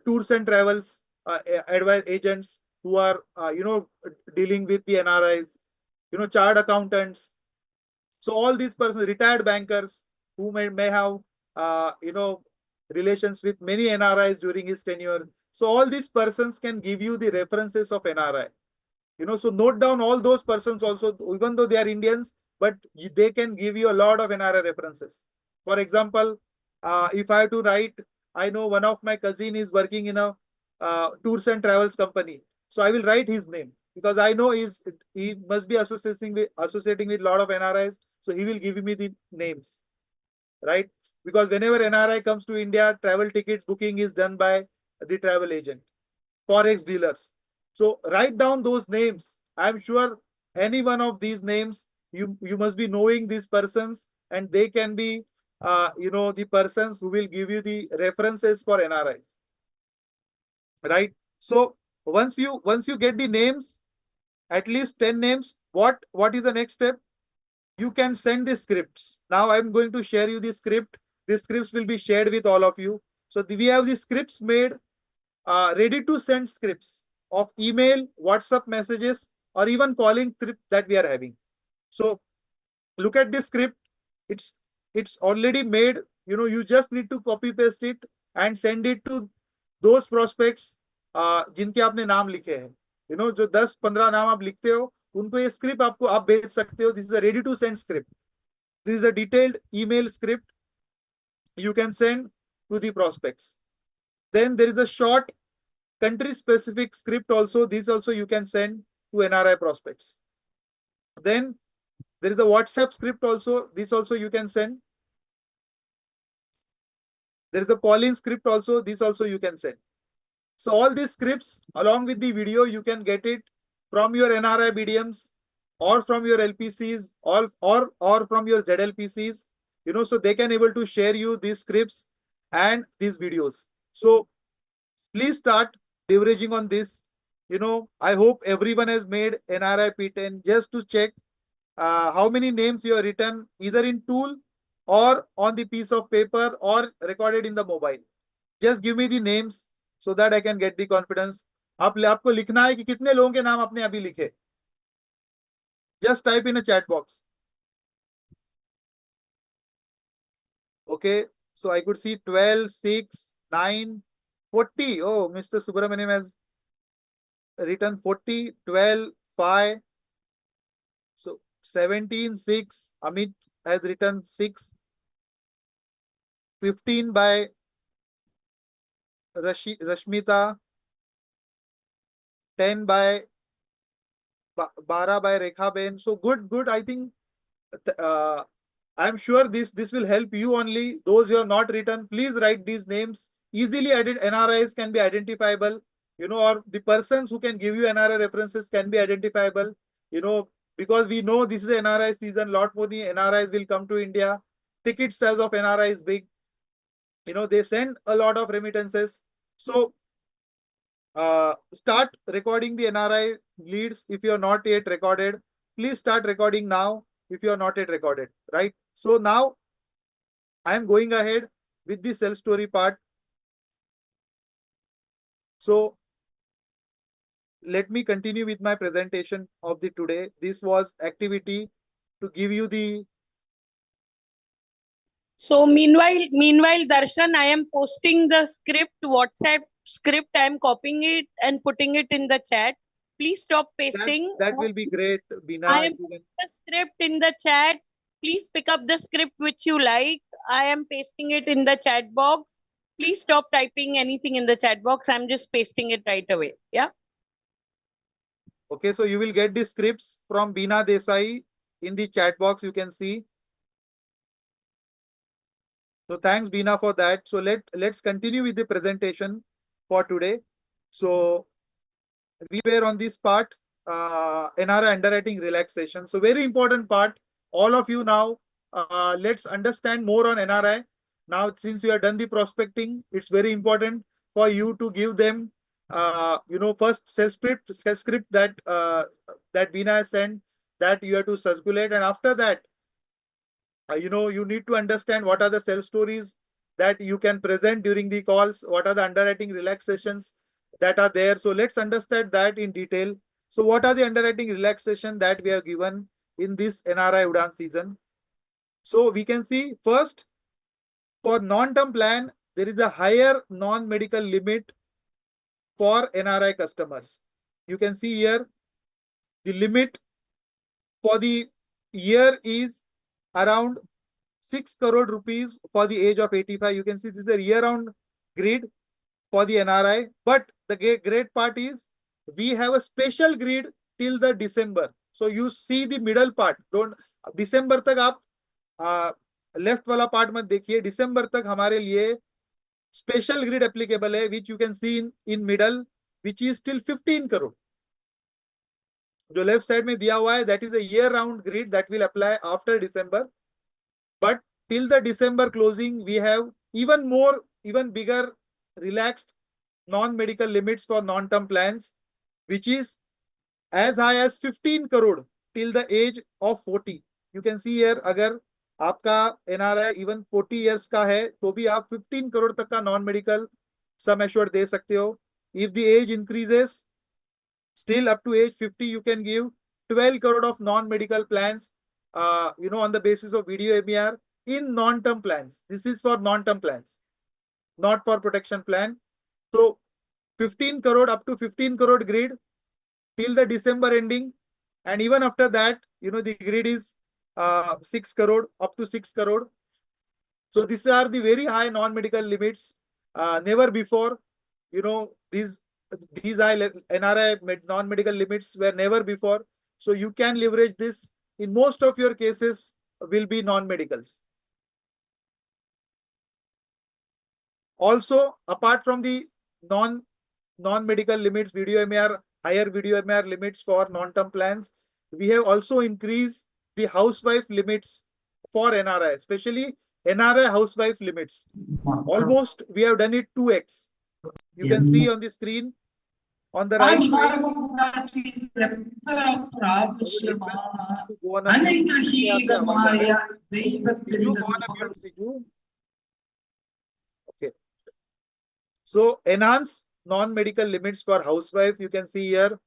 tours and travels advice agents who are dealing with the NRIs, chartered accountants. So all these persons, retired bankers who may have relations with many NRIs during his tenure. So all these persons can give you the references of NRI. So note down all those persons also, even though they are Indians, but they can give you a lot of NRI references. For example, if I have to write, I know one of my cousin is working in a tours and travels company. So I will write his name, because I know he must be associating with a lot of NRIs. So he will give me the names, right? Because whenever NRI comes to India, travel tickets booking is done by the travel agent, forex dealers. So write down those names. I'm sure any one of these names, you must be knowing these persons, and they can be, the persons who will give you the references for NRIs, right? So once you get the names, at least 10 names, what is the next step? You can send the scripts. Now I'm going to share you the script. The scripts will be shared with all of you. So we have the scripts made, ready to send scripts of email, WhatsApp messages, or even calling script that we are having. So look at this script. It's already made. You just need to copy paste it and send it to those prospects जिनके आपने नाम लिखे हैं. जो 10-15 नाम आप लिखते हो, उनको ये स्क्रिप्ट आपको आप भेज सकते हो. This is a ready to send script. This is a detailed email script you can send to the prospects. Then there is a short country specific script also. This also you can send to NRI prospects. Then there is a WhatsApp script also. This also you can send. There is a call-in script also. This also you can send. So all these scripts along with the video, you can get it from your NRI BDMs or from your LPCs or from your ZLPCs, so they can able to share you these scripts and these videos. So please start leveraging on this. I hope everyone has made NRI P10 just to check how many names you have written either in tool or on the piece of paper or recorded in the mobile. Just give me the names so that I can get the confidence. आपको लिखना है कि कितने लोगों के नाम आपने अभी लिखे. Just type in a chat box. Okay, so I could see 12, 6, 9, 40. Oh, Mr. Subramaniam has written 40, 12, 5. So 17, 6. Amit has written 6. 15 by Rashmita. 10 by 12 by Rekha Ben. So good. I think I'm sure this will help you only. Those who have not written, please write these names. Easily NRIs can be identifiable, or the persons who can give you NRI references can be identifiable, because we know this is the NRI season. Lot more NRIs will come to India. Ticket sales of NRI is big. They send a lot of remittances. So start recording the NRI leads. If you are not yet recorded, please start recording now if you are not yet recorded, right? So now I am going ahead with the sales story part. So let me continue with my presentation of the today. This was activity to give you the. So meanwhile, Darshan, I am posting the script, WhatsApp script. I am copying it and putting it in the chat. Please stop pasting. That will be great, Bina. I am putting the script in the chat. Please pick up the script which you like. I am pasting it in the chat box. Please stop typing anything in the chat box. I'm just pasting it right away. Yeah. Okay, so you will get the scripts from Bina Desai in the chat box. You can see. So thanks, Bina, for that. So let's continue with the presentation for today. So we were on this part, NRI underwriting relaxation. So very important part. All of you now, let's understand more on NRI. Now, since you have done the prospecting, it's very important for you to give them, first sales script that that Bina has sent, that you have to circulate, and after that, you need to understand what are the sales stories that you can present during the calls, what are the underwriting relaxations that are there. So let's understand that in detail. So what are the underwriting relaxation that we have given in this NRI Udaan season? So we can see first, for non-term plan, there is a higher non-medical limit for NRI customers. You can see here the limit for the year is around 6 crore rupees for the age of 85. You can see this is a year-round grid for the NRI. But the great part is we have a special grid till the December. So you see the middle part. Don't December तक आप left वाला part मत देखिए. दिसंबर तक हमारे लिए special grid applicable है, which you can see in middle, which is till 15 crore. जो लेफ्ट साइड में दिया हुआ है, that is a year round grid that will apply after December. But till the December closing, we have even bigger relaxed non-medical limits for non-term plans, which is as high as 15 crore till the age of 40. You can see here, अगर आपका NRI even 40 years का है तो भी आप 15 करोड़ तक का non medical sum assured दे सकते हो. If the age increases still up to age 50 you can give 12 crore of non-medical plans on the basis of video MER in non-term plans. This is for non-term plans, not for protection plan. So 15 crore up to 15 crore grid till the December ending, and even after that the grid is 6 crore up to 6 crore. So these are the very high non-medical limits. Never before these NRI non-medical limits were never before. So you can leverage this. In most of your cases will be non-medicals. Also, apart from the non-medical limits, video MER, higher video MER limits for non-term plans, we have also increased the housewife limits for NRI, especially NRI housewife limits. Almost we have done it 2x. You can see on the screen on the right side. Okay. So enhance non-medical limits for housewife. You can see here.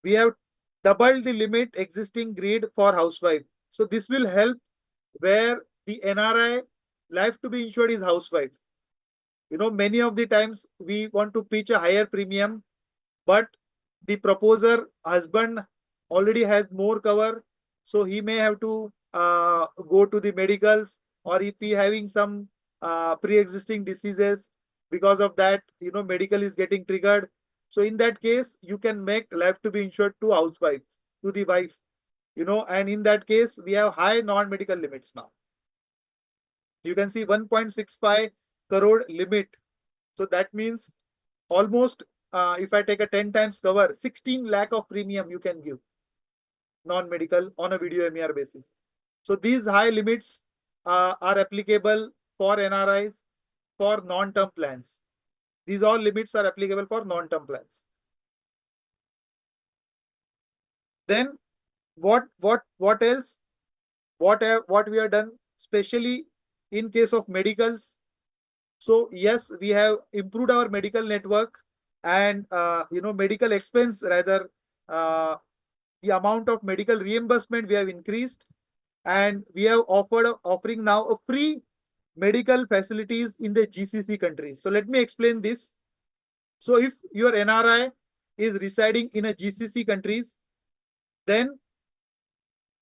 We have doubled the limit existing grid for housewife. So this will help where the NRI life to be insured is housewife. Many of the times we want to pitch a higher premium, but the proposer husband already has more cover, so he may have to go to the medicals, or if he having some pre-existing diseases, because of that medical is getting triggered. So in that case you can make life to be insured to housewife, to the wife, and in that case we have high non-medical limits now. You can see 1.65 crore limit. So that means almost if I take a 10 times cover, 16 lakh of premium you can give non-medical on a video MER basis. So these high limits are applicable for NRIs for non-term plans. These all limits are applicable for non-term plans. Then what else? What we have done, especially in case of medicals. So yes, we have improved our medical network, and medical expense, rather the amount of medical reimbursement we have increased, and we have offering now a free medical facilities in the GCC countries. So let me explain this. So if your NRI is residing in a GCC countries, then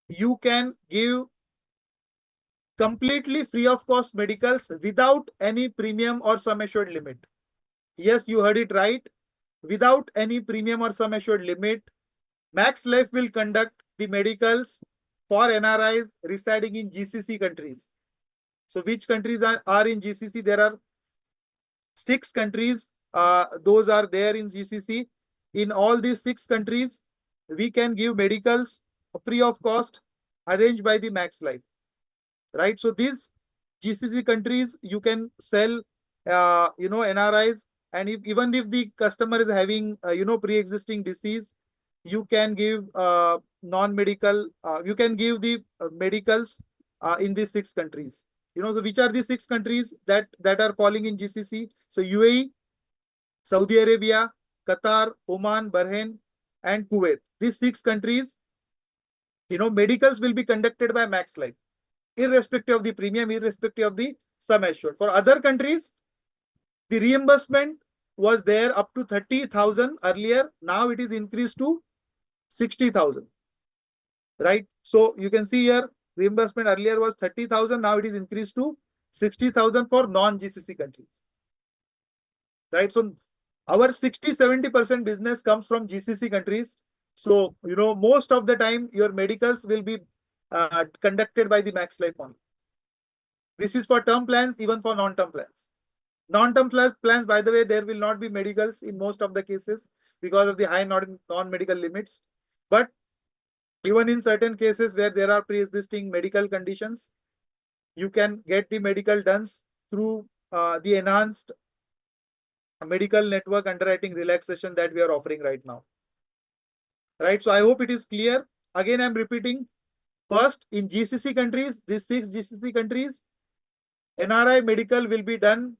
you can give completely free of cost medicals without any premium or sum assured limit. Yes, you heard it right. Without any premium or sum assured limit, Max Life will conduct the medicals for NRIs residing in GCC countries. So which countries are in GCC? There are 6 countries. Those are there in GCC. In all these 6 countries, we can give medicals free of cost arranged by the Max Life. Right. So these GCC countries, you can sell, NRIs, and even if the customer is having, pre-existing disease, you can give non-medical. You can give the medicals in these 6 countries. So which are the 6 countries that are falling in GCC? So UAE, Saudi Arabia, Qatar, Oman, Bahrain, and Kuwait. These 6 countries, medicals will be conducted by Max Life, irrespective of the premium, irrespective of the sum assured. For other countries, the reimbursement was there up to 30,000 earlier. Now it is increased to 60,000. Right. So you can see here, reimbursement earlier was 30,000. Now it is increased to 60,000 for non-GCC countries. Right. So our 60-70% business comes from GCC countries. So, most of the time your medicals will be conducted by the Max Life only. This is for term plans, even for non-term plans. Non-term plans, by the way, there will not be medicals in most of the cases because of the high non-medical limits. But even in certain cases where there are pre-existing medical conditions, you can get the medical done through the enhanced medical network underwriting relaxation that we are offering right now. Right. So I hope it is clear. Again, I'm repeating, First, in GCC countries, these 6 GCC countries, NRI medical will be done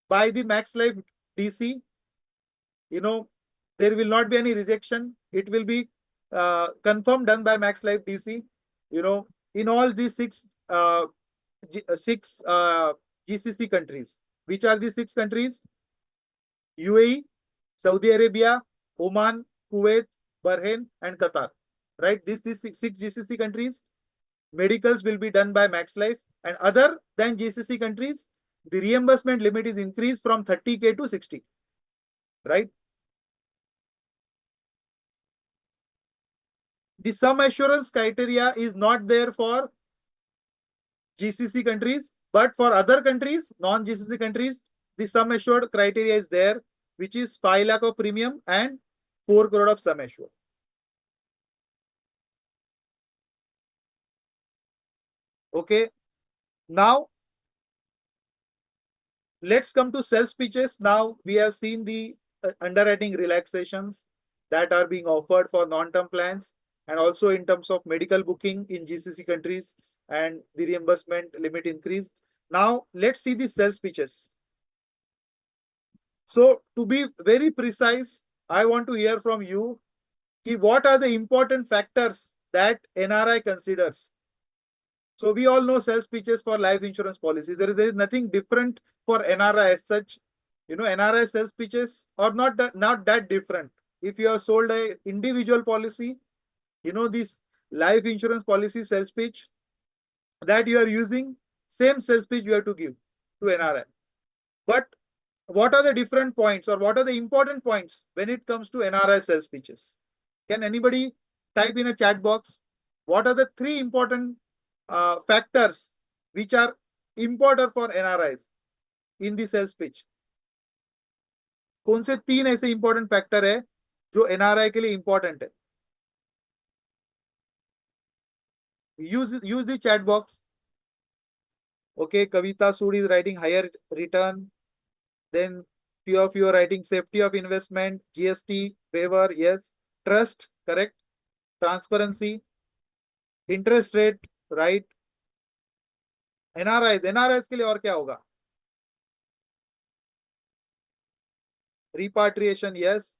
by the Max Life DC. You know, there will not be any rejection. It will be confirmed done by Max Life DC. You know, in all these 6 GCC countries. Which are the 6 countries? UAE, Saudi Arabia, Oman, Kuwait, Bahrain, and Qatar. Right? These 6 GCC countries, medicals will be done by Max Life. And other than GCC countries, the reimbursement limit is increased from 30K to 60. Right? The sum assurance criteria is not there for GCC countries, but for other countries, non-GCC countries, the sum assured criteria is there, which is 5 lakh of premium and 4 crore of sum assured. Okay. Now, let's come to sales pitches. Now, we have seen the underwriting relaxations that are being offered for non-term plans, and also in terms of medical booking in GCC countries and the reimbursement limit increase. Now, let's see the sales pitches. So, to be very precise, I want to hear from you, what are the important factors that NRI considers? So, we all know sales pitches for life insurance policies. There is nothing different for NRI as such. You know, NRI sales pitches are not that different. If you have sold an individual policy, you know, this life insurance policy sales pitch that you are using, same sales pitch you have to give to NRI. But what are the different points, or what are the important points when it comes to NRI sales pitches? Can anybody type in a chat box? What are the 3 important factors which are important for NRIs in the sales pitch? कौन से 3 ऐसे important factor है जो NRI के लिए important है? Use the chat box. Okay, Kavita Sood is writing higher return. Then few of you are writing safety of investment, GST waiver, yes. Trust, correct. Transparency, interest rate, right. NRIs के लिए और क्या होगा? Repatriation, yes.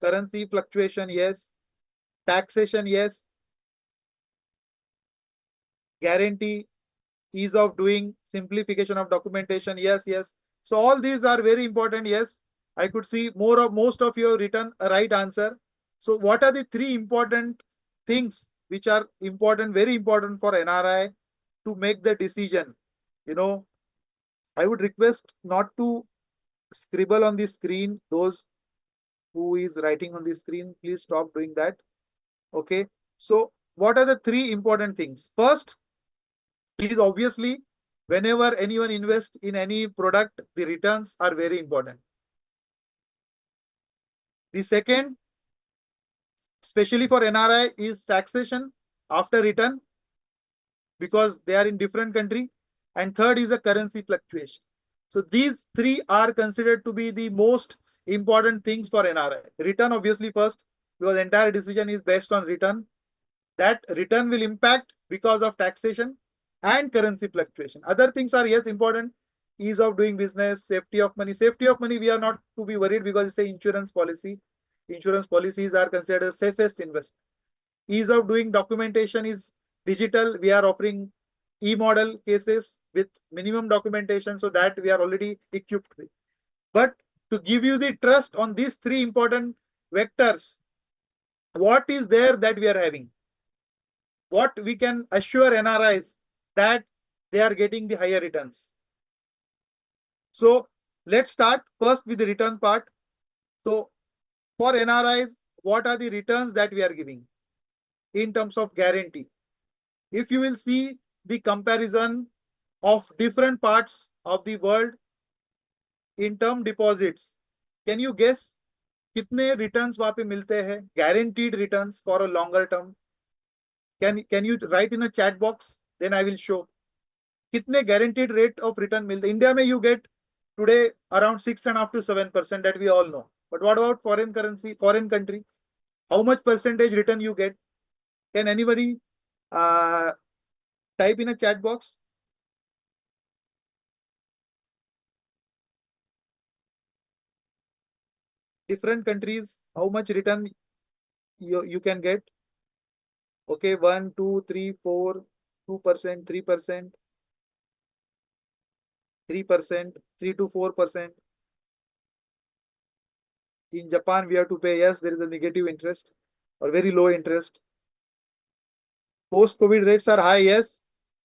Currency fluctuation, yes. Taxation, yes. Guarantee, ease of doing, simplification of documentation, yes. So all these are very important, yes. I could see most of you have written a right answer. So what are the 3 important things which are important, very important for NRI to make the decision? You know, I would request not to scribble on the screen. Those who is writing on the screen, please stop doing that. Okay. So what are the 3 important things? First, please, obviously, whenever anyone invests in any product, the returns are very important. The second, especially for NRI, is taxation after return, because they are in different country. And third is the currency fluctuation. So these 3 are considered to be the most important things for NRI. Return, obviously, first, because the entire decision is based on return. That return will impact because of taxation and currency fluctuation. Other things are, yes, important. Ease of doing business, safety of money. Safety of money, we are not to be worried because it's an insurance policy. Insurance policies are considered the safest investment. Ease of doing documentation is digital. We are offering e-model cases with minimum documentation, so that we are already equipped with. But to give you the trust on these 3 important vectors, what is there that we are having? What we can assure NRIs that they are getting the higher returns. So let's start first with the return part. So for NRIs, what are the returns that we are giving in terms of guarantee? If you will see the comparison of different parts of the world in term deposits, can you guess कितने returns वहाँ पे मिलते हैं, guaranteed returns for a longer term? Can you write in a chat box? Then I will show. कितने guaranteed rate of return मिलते? India में you get today around 6.5 to 7% that we all know. But what about foreign currency, foreign country? How much percentage return you get? Can anybody type in a chat box? Different countries, how much return you can get? Okay, 1, 2, 3, 4, 2%, 3%, 3%, 3 to 4%. In Japan, we have to pay, yes, there is a negative interest or very low interest. Post-COVID rates are high, yes,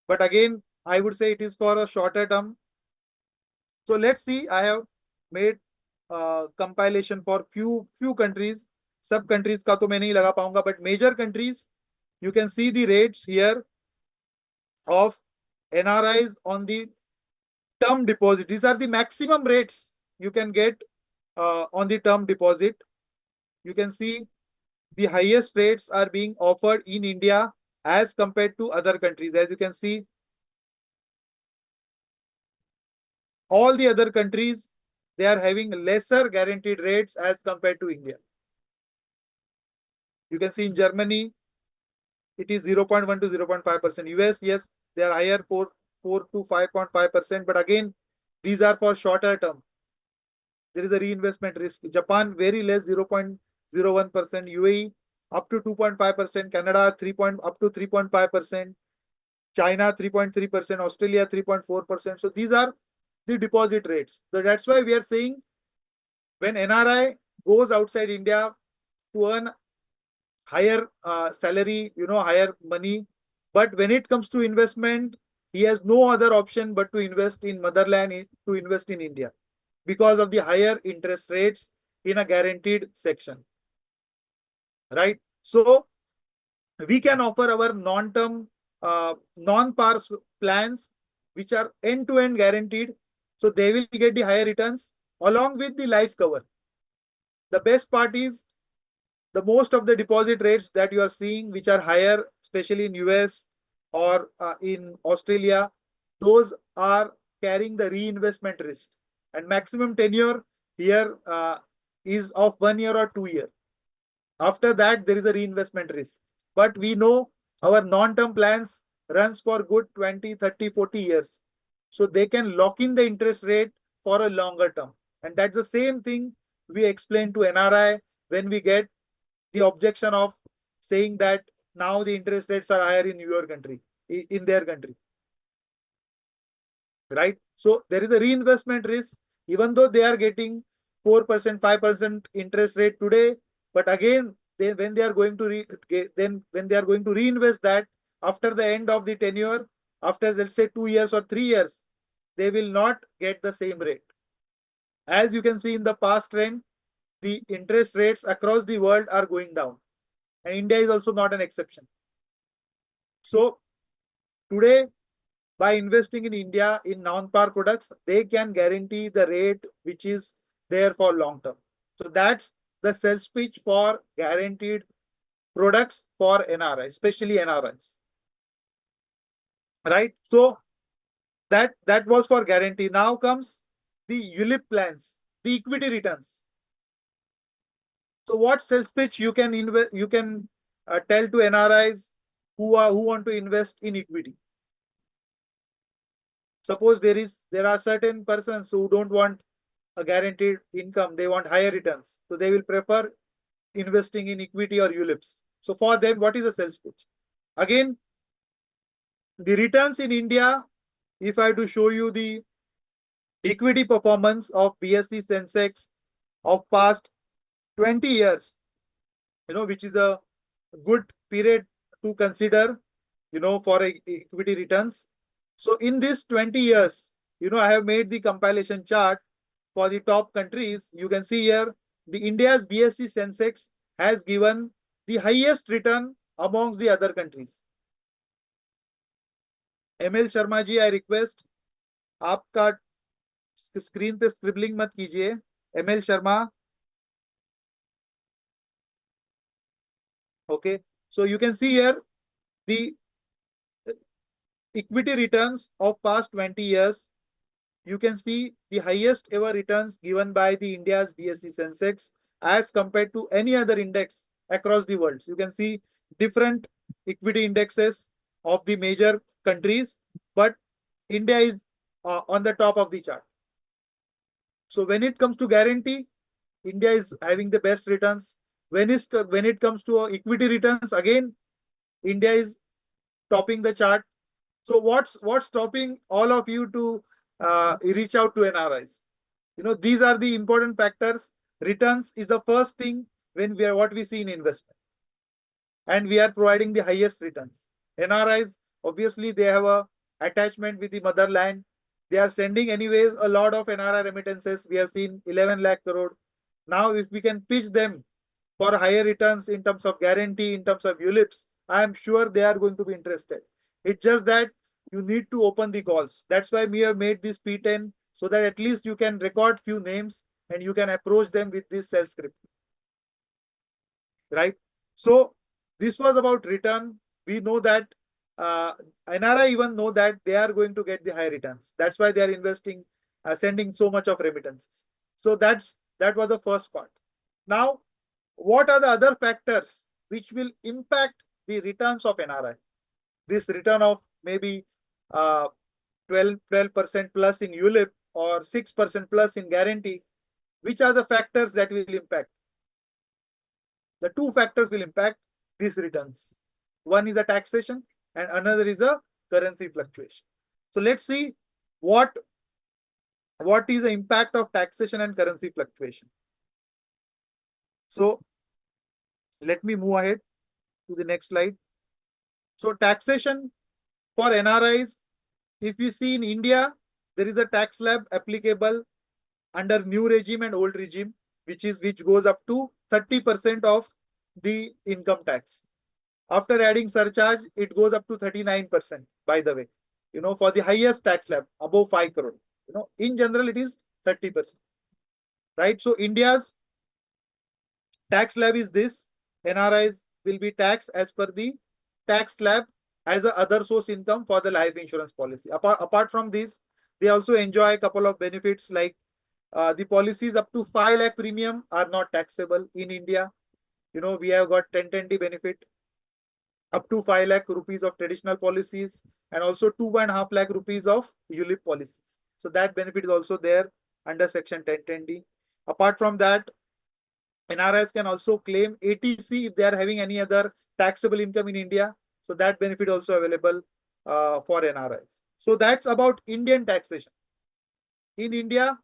but again, I would say it is for a shorter term. So let's see, I have made compilation for few countries. Sub countries का तो मैं नहीं लगा पाऊंगा, but major countries, you can see the rates here of NRIs on the term deposit. These are the maximum rates you can get on the term deposit. You can see the highest rates are being offered in India as compared to other countries. As you can see, all the other countries, they are having lesser guaranteed rates as compared to India. You can see in Germany, it is 0.1 to 0.5%. US, yes, they are higher, 4 to 5.5%. But again, these are for shorter term. There is a reinvestment risk. Japan, very less, 0.01%. UAE, up to 2.5%. Canada, up to 3.5%. China, 3.3%. Australia, 3.4%. So these are the deposit rates. So that's why we are saying when NRI goes outside India to earn higher salary, higher money, but when it comes to investment, he has no other option but to invest in motherland, to invest in India because of the higher interest rates in a guaranteed section, right? So we can offer our non-term, non-par plans which are end-to-end guaranteed. So they will get the higher returns along with the life cover. The best part is the most of the deposit rates that you are seeing, which are higher, especially in US or in Australia, those are carrying the reinvestment risk. And maximum tenure here is of 1 year or 2 years. After that, there is a reinvestment risk. But we know our non-term plans runs for good 20, 30, 40 years. So they can lock in the interest rate for a longer term. And that's the same thing we explain to NRI when we get the objection of saying that now the interest rates are higher in your country, in their country, right? So there is a reinvestment risk, even though they are getting 4%, 5% interest rate today, but again, when they are going to reinvest that after the end of the tenure, after let's say 2 years or 3 years, they will not get the same rate. As you can see in the past trend, the interest rates across the world are going down, and India is also not an exception. So today, by investing in India in non-par products, they can guarantee the rate which is there for long term. So that's the sales pitch for guaranteed products for NRI, especially NRIs, right? So that was for guarantee. Now comes the ULIP plans, the equity returns. So what sales pitch you can tell to NRIs who want to invest in equity? Suppose there are certain persons who don't want a guaranteed income, they want higher returns, so they will prefer investing in equity or ULIPs. So for them, what is the sales pitch? Again, the returns in India, if I have to show you the equity performance of BSE Sensex of past 20 years, which is a good period to consider, for equity returns. So in this 20 years, I have made the compilation chart for the top countries. You can see here, the India's BSE Sensex has given the highest return amongst the other countries. ML Sharma ji, I request, आपका screen पे scribbling मत कीजिए. ML Sharma. Okay, so you can see here the equity returns of past 20 years. You can see the highest ever returns given by the India's BSE Sensex as compared to any other index across the world. You can see different equity indexes of the major countries, but India is on the top of the chart. So when it comes to guarantee, India is having the best returns. When it comes to equity returns, again, India is topping the chart. So what's stopping all of you to reach out to NRIs? You know, these are the important factors. Returns is the first thing when what we see in investment, and we are providing the highest returns. NRIs, obviously, they have a attachment with the motherland. They are sending anyways a lot of NRI remittances. We have seen 11 lakh crore. Now, if we can pitch them for higher returns in terms of guarantee, in terms of ULIPs, I am sure they are going to be interested. It's just that you need to open the calls. That's why we have made this P10, so that at least you can record few names and you can approach them with this sales script. Right? So this was about return. We know that NRI even know that they are going to get the high returns. That's why they are investing, sending so much of remittances. So that was the first part. Now, what are the other factors which will impact the returns of NRI? This return of maybe 12% plus in ULIP or 6% plus in guarantee. Which are the factors that will impact? The two factors will impact these returns. One is the taxation and another is a currency fluctuation. So let's see what is the impact of taxation and currency fluctuation. So let me move ahead to the next slide. So taxation for NRIs, if you see in India, there is a tax slab applicable under new regime and old regime, which goes up to 30% of the income tax. After adding surcharge, it goes up to 39%, by the way, you know, for the highest tax slab above 5 crore. You know, in general, it is 30%. Right? So India's tax slab is this. NRIs will be taxed as per the tax slab as a other source income for the life insurance policy. Apart from this, they also enjoy a couple of benefits like the policies up to 5 lakh premium are not taxable in India. You know, we have got 1020 benefit up to 5 lakh rupees of traditional policies and also 2.5 lakh rupees of ULIP policies. So that benefit is also there under section 1020. Apart from that, NRIs can also claim ATC if they are having any other taxable income in India. So that benefit also available for NRIs. So that's about Indian taxation. In India,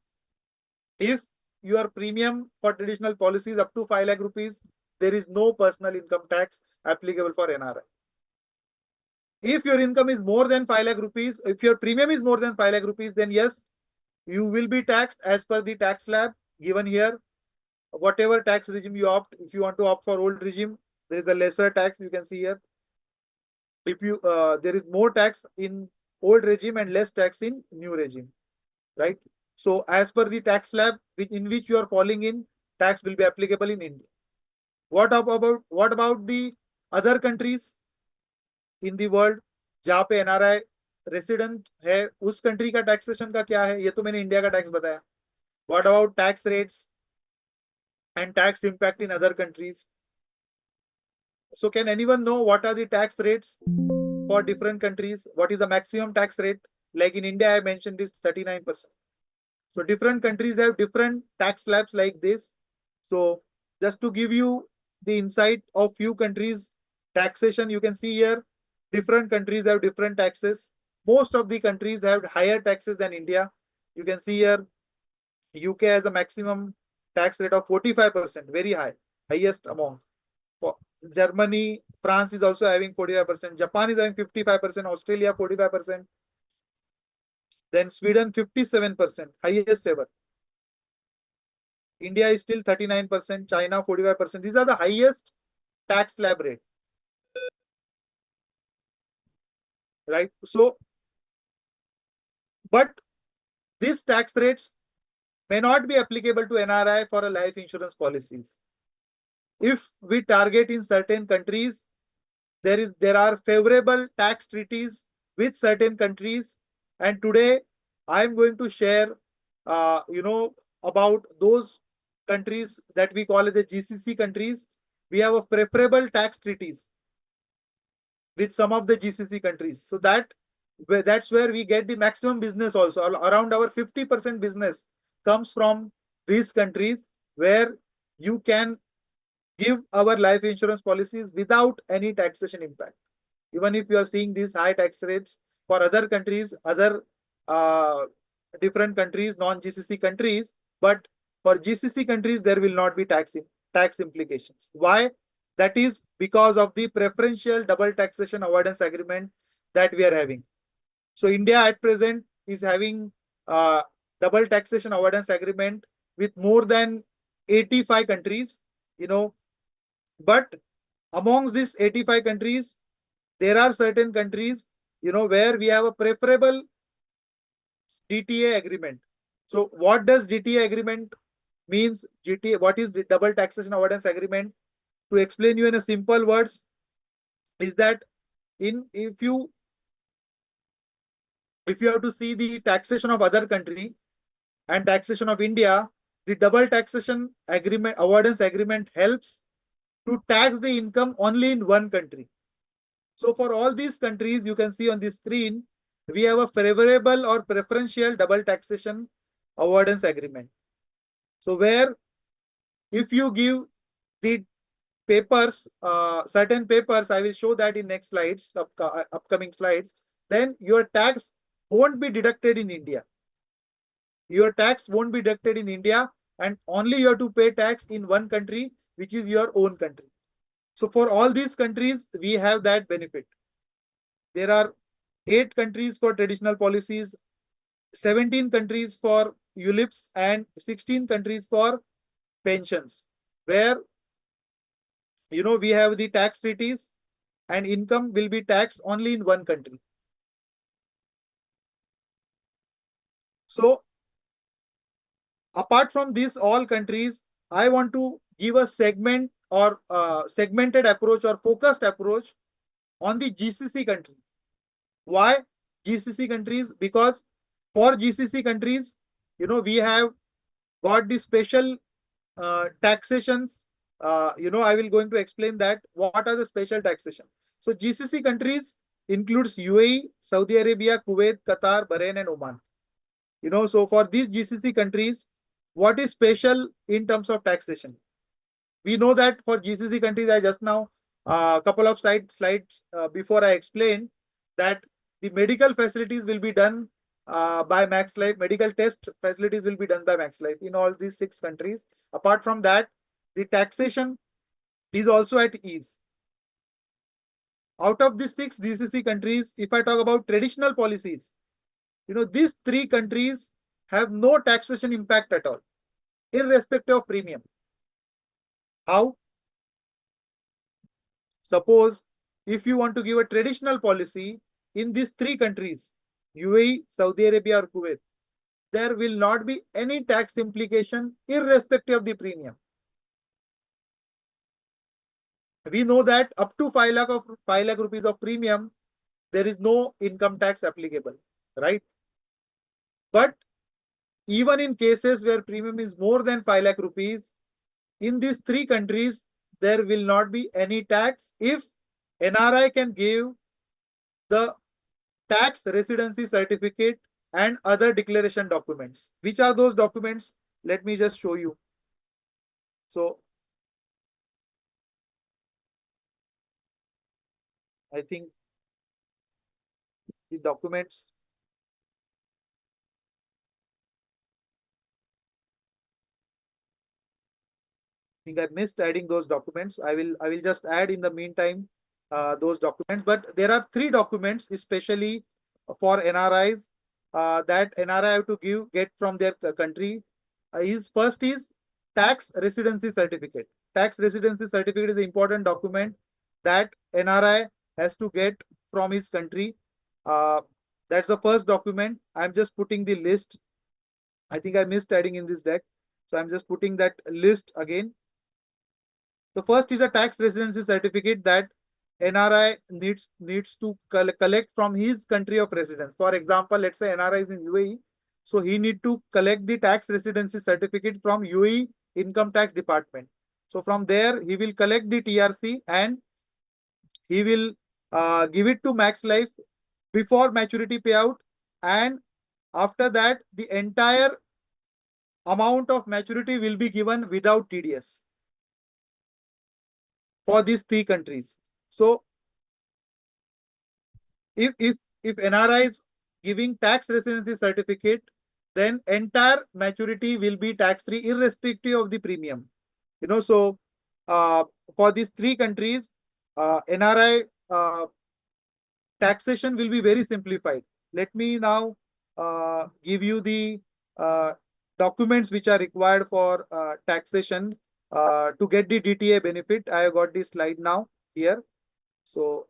if your premium for traditional policies up to 5 lakh rupees, there is no personal income tax applicable for NRI. If your income is more than 5 lakh rupees, if your premium is more than 5 lakh rupees, then yes, you will be taxed as per the tax slab given here. Whatever tax regime you opt, if you want to opt for old regime, there is a lesser tax you can see here. If you there is more tax in old regime and less tax in new regime, right? So as per the tax slab in which you are falling in, tax will be applicable in India. What about the other countries in the world जहाँ पे NRI resident है, उस country का taxation का क्या है? ये तो मैंने India का tax बताया. What about tax rates and tax impact in other countries? So can anyone know what are the tax rates for different countries? What is the maximum tax rate? Like in India, I mentioned is 39%. So different countries have different tax slabs like this. So just to give you the insight of few countries taxation, you can see here different countries have different taxes. Most of the countries have higher taxes than India. You can see here UK has a maximum tax rate of 45%, very high, highest amount. Germany, France is also having 45%. Japan is having 55%. Australia 45%. Then Sweden 57%, highest ever. India is still 39%. China 45%. These are the highest tax slab rate. Right? So, but these tax rates may not be applicable to NRI for a life insurance policies. If we target in certain countries, there are favorable tax treaties with certain countries, and today I am going to share, about those countries that we call as the GCC countries. We have a preferable tax treaties with some of the GCC countries. So that's where we get the maximum business also. Around our 50% business comes from these countries where you can give our life insurance policies without any taxation impact. Even if you are seeing these high tax rates for other countries, other different countries, non-GCC countries, but for GCC countries, there will not be tax implications. Why? That is because of the preferential double taxation avoidance agreement that we are having. So India at present is having double taxation avoidance agreement with more than 85 countries, but amongst these 85 countries, there are certain countries, where we have a preferable DTA agreement. So what does DTA agreement means? What is the double taxation avoidance agreement? To explain you in a simple words, is that if you have to see the taxation of other country and taxation of India, the double taxation avoidance agreement helps to tax the income only in one country. So for all these countries, you can see on the screen, we have a favorable or preferential double taxation avoidance agreement. So where if you give the papers, certain papers, I will show that in next slides, upcoming slides, then your tax won't be deducted in India. Your tax won't be deducted in India, and only you have to pay tax in one country, which is your own country. So for all these countries, we have that benefit. There are 8 countries for traditional policies, 17 countries for ULIPs, and 16 countries for pensions, where we have the tax treaties and income will be taxed only in one country. So apart from these all countries, I want to give a segment or segmented approach or focused approach on the GCC countries. Why GCC countries? Because for GCC countries, we have got the special taxations. I will going to explain that what are the special taxation. So GCC countries includes UAE, Saudi Arabia, Kuwait, Qatar, Bahrain, and Oman. So for these GCC countries, what is special in terms of taxation? We know that for GCC countries, I just now a couple of slides before I explained that the medical facilities will be done by Max Life. Medical test facilities will be done by Max Life in all these 6 countries. Apart from that, the taxation is also at ease. Out of these 6 GCC countries, if I talk about traditional policies, these 3 countries have no taxation impact at all, irrespective of premium. How? Suppose if you want to give a traditional policy in these 3 countries, UAE, Saudi Arabia, or Kuwait, there will not be any tax implication irrespective of the premium. We know that up to 5 lakh rupees of premium, there is no income tax applicable, right? But even in cases where premium is more than 5 lakh rupees, in these 3 countries, there will not be any tax if NRI can give the tax residency certificate and other declaration documents. Which are those documents? Let me just show you. So I think the documents. I think I missed adding those documents. I will just add in the meantime those documents. But there are 3 documents, especially for NRIs, that NRI have to get from their country. First is tax residency certificate. Tax residency certificate is an important document that NRI has to get from his country. That's the first document. I'm just putting the list. I think I missed adding in this deck, so I'm just putting that list again. The first is a tax residency certificate that NRI needs to collect from his country of residence. For example, let's say NRI is in UAE, so he need to collect the tax residency certificate from UAE Income Tax Department. So from there, he will collect the TRC and he will give it to Max Life before maturity payout, and after that, the entire amount of maturity will be given without TDS for these three countries. So if NRI is giving tax residency certificate, then entire maturity will be tax free irrespective of the premium. So for these three countries, NRI taxation will be very simplified. Let me now give you the documents which are required for taxation to get the DTA benefit. I have got this slide now here. So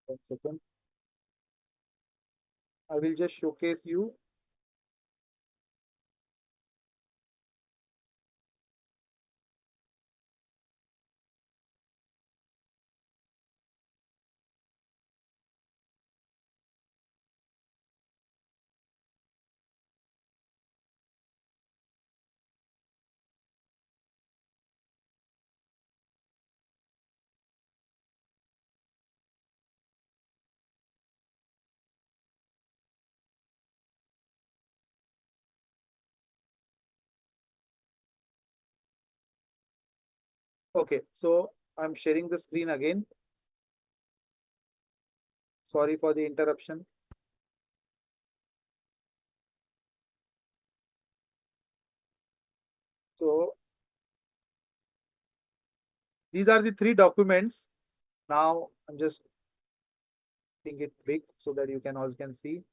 one second. I will just showcase you. Okay, so I'm sharing the screen again. Sorry for the interruption. So these are the three documents. Now I'm just making it big so that you can all can see.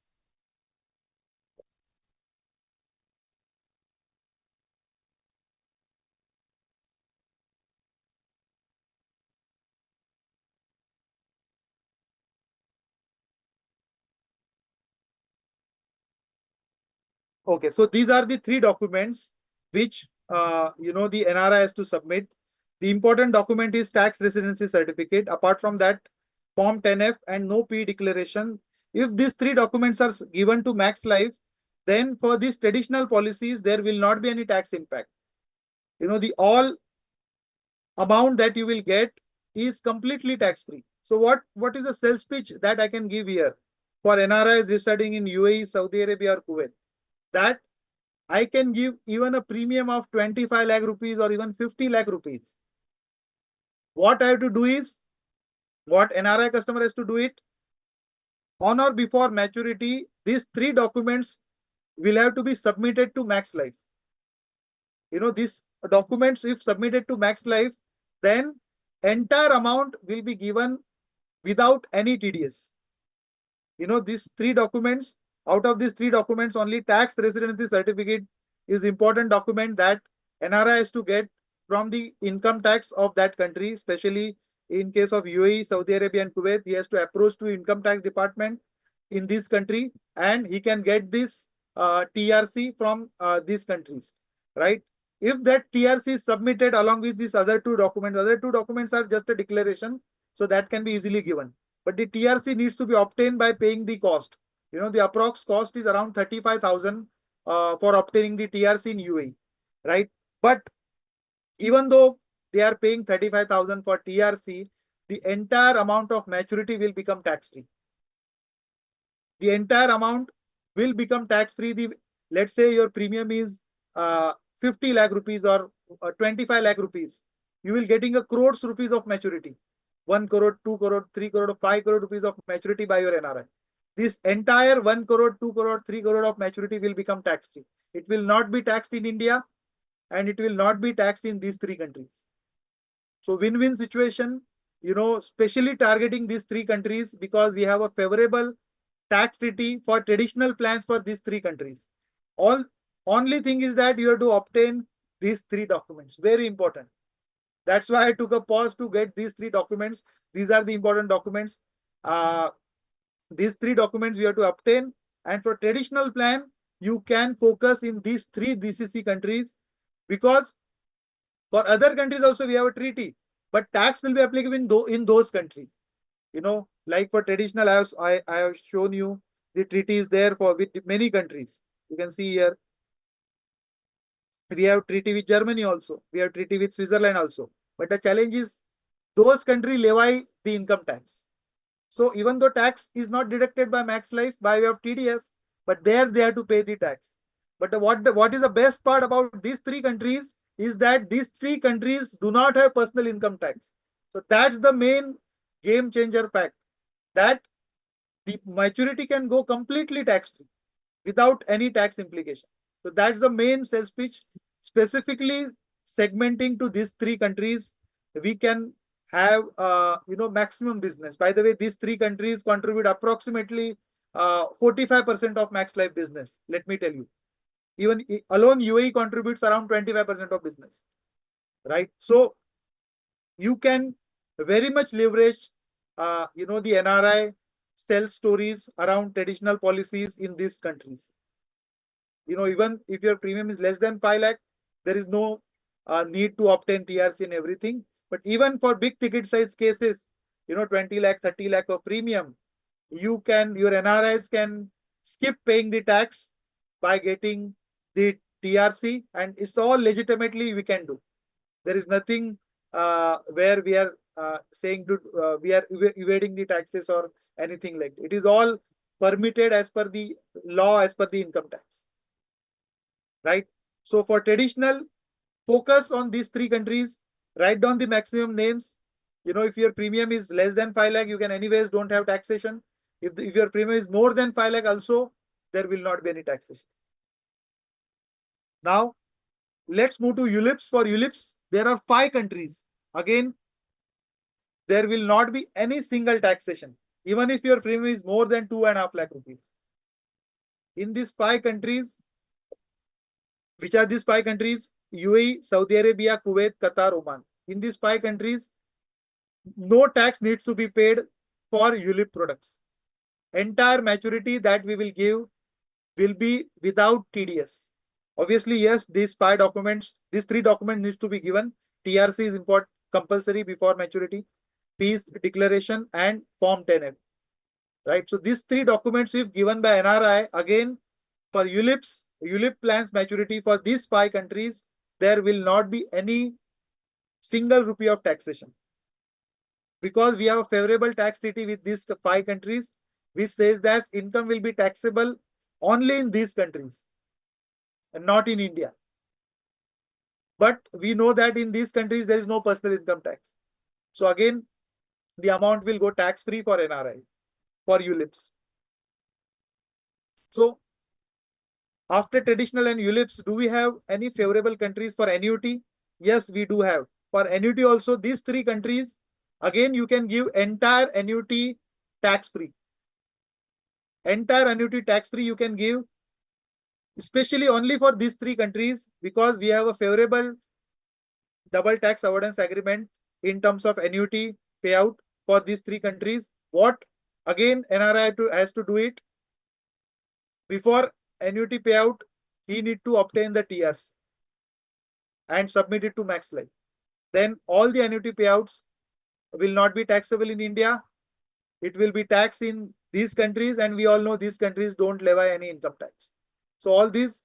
Okay, so these are the three documents which the NRI has to submit. The important document is tax residency certificate. Apart from that, Form 10F and no P declaration. If these three documents are given to Max Life, then for these traditional policies, there will not be any tax impact. The all amount that you will get is completely tax free. So what is the sales pitch that I can give here for NRIs residing in UAE, Saudi Arabia or Kuwait? That I can give even a premium of 25 lakh rupees or even 50 lakh rupees. What I have to do is, what NRI customer has to do it, on or before maturity, these three documents will have to be submitted to Max Life. These documents, if submitted to Max Life, then entire amount will be given without any TDS. These three documents, out of these three documents, only tax residency certificate is important document that NRI has to get from the income tax of that country, especially in case of UAE, Saudi Arabia and Kuwait. He has to approach to income tax department in this country and he can get this TRC from these countries, right? If that TRC is submitted along with these other two documents are just a declaration, so that can be easily given. But the TRC needs to be obtained by paying the cost. The approx cost is around 35,000 for obtaining the TRC in UAE, right? But even though they are paying 35,000 for TRC, the entire amount of maturity will become tax-free. The entire amount will become tax-free. Let's say your premium is 50 lakh rupees or 25 lakh rupees. You will getting a crores rupees of maturity. 1 crore, 2 crore, 3 crore, 5 crore rupees of maturity by your NRI. This entire 1 crore, 2 crore, 3 crore of maturity will become tax-free. It will not be taxed in India and it will not be taxed in these three countries. So win-win situation, especially targeting these three countries because we have a favorable tax treaty for traditional plans for these three countries. Only thing is that you have to obtain these three documents. Very important. That's why I took a pause to get these three documents. These are the important documents. These three documents you have to obtain. And for traditional plan, you can focus in these 3 GCC countries, because for other countries also we have a treaty, but tax will be applicable in those countries. You know, like for traditional, I have shown you the treaty is there for with many countries. You can see here. We have treaty with Germany also. We have treaty with Switzerland also. But the challenge is those countries levy the income tax. So even though tax is not deducted by Max Life by way of TDS, but there they have to pay the tax. But what is the best part about these 3 countries is that these 3 countries do not have personal income tax. So that's the main game changer fact, that the maturity can go completely tax free without any tax implication. So that's the main sales pitch, specifically segmenting to these 3 countries. We can have maximum business. By the way, these 3 countries contribute approximately 45% of Max Life business. Let me tell you, even alone UAE contributes around 25% of business, right? So you can very much leverage the NRI sales stories around traditional policies in these countries. Even if your premium is less than 5 lakh, there is no need to obtain TRC and everything. But even for big ticket size cases, 20 lakh, 30 lakh of premium, your NRIs can skip paying the tax by getting the TRC, and it's all legitimately we can do. There is nothing where we are saying we are evading the taxes or anything like that. It is all permitted as per the law, as per the income tax. Right? So for traditional, focus on these 3 countries, write down the maximum names. If your premium is less than 5 lakh, you can anyways don't have taxation. If your premium is more than 5 lakh also, there will not be any taxation. Now, let's move to ULIPs. For ULIPs, there are 5 countries. Again, there will not be any single taxation, even if your premium is more than 2.5 lakh rupees. In these 5 countries, which are these 5 countries? UAE, Saudi Arabia, Kuwait, Qatar, Oman. In these 5 countries, no tax needs to be paid for ULIP products. Entire maturity that we will give will be without TDS. Obviously, yes, these 3 documents needs to be given. TRC is compulsory before maturity, fees declaration, and Form 10F. Right. So these 3 documents, if given by NRI, again for ULIP plans maturity for these 5 countries, there will not be any single rupee of taxation, because we have a favorable tax treaty with these 5 countries, which says that income will be taxable only in these countries and not in India. But we know that in these countries there is no personal income tax. So again, the amount will go tax free for NRI, for ULIPs. So after traditional and ULIPs, do we have any favorable countries for annuity? Yes, we do have. For annuity also, these 3 countries, again, you can give entire annuity tax-free. Entire annuity tax-free you can give, especially only for these 3 countries, because we have a favorable double tax avoidance agreement in terms of annuity payout for these 3 countries. What? Again, NRI has to do it. Before annuity payout, he need to obtain the TRC and submit it to Max Life. Then all the annuity payouts will not be taxable in India. It will be taxed in these countries, and we all know these countries don't levy any income tax. So all these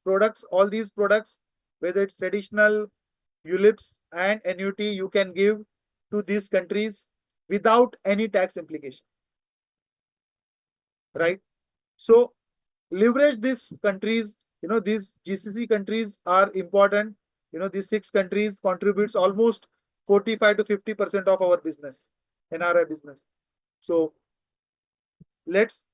products, whether it's traditional, ULIPs, and annuity, you can give to these countries without any tax implication. Right? So leverage these countries. These GCC countries are important. These 6 countries contributes almost 45 to 50% of our business, NRI business. So let's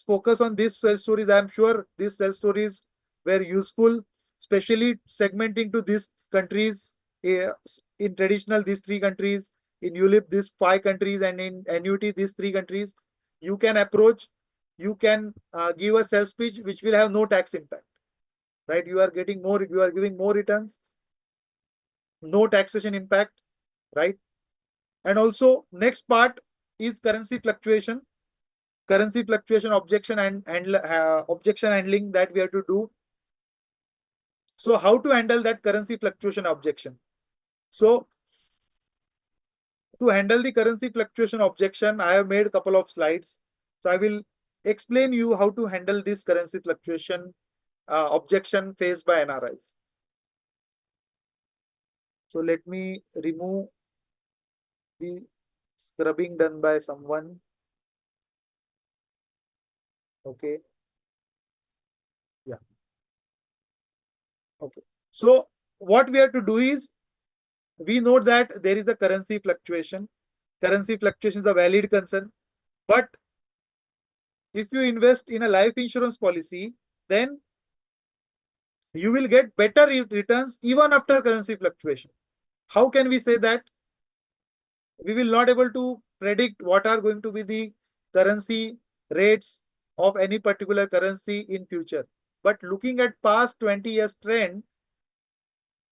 focus on these sales stories. I'm sure these sales stories were useful, especially segmenting to these countries. In traditional, these 3 countries, in ULIP, these 5 countries, and in annuity, these 3 countries, you can approach, you can give a sales pitch which will have no tax impact. Right? You are giving more returns, no taxation impact. Right? And also, next part is currency fluctuation. currency fluctuation objection and objection handling that we have to do. So how to handle that currency fluctuation objection? So to handle the currency fluctuation objection, I have made a couple of slides. So I will explain you how to handle this currency fluctuation objection faced by NRIs. So let me remove the scrubbing done by someone. Okay. Yeah. Okay. So what we have to do is, we know that there is a currency fluctuation. Currency fluctuation is a valid concern. But if you invest in a life insurance policy, then you will get better returns even after currency fluctuation. How can we say that? We will not able to predict what are going to be the currency rates of any particular currency in future. But looking at past 20 years trend,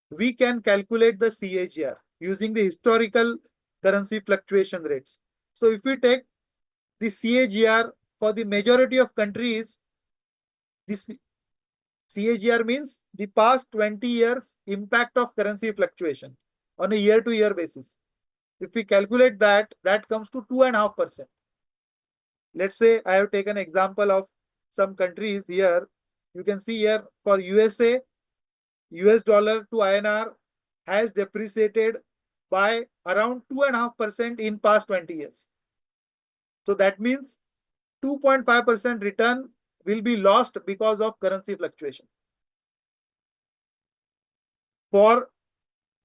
we can calculate the CAGR using the historical currency fluctuation rates. So if we take the CAGR for the majority of countries, this CAGR means the past 20 years impact of currency fluctuation on a year-to-year basis. If we calculate that, that comes to 2.5%. Let's say I have taken example of some countries here. You can see here for USA, US dollar to INR has depreciated by around 2.5% in past 20 years. So that means 2.5% return will be lost because of currency fluctuation. For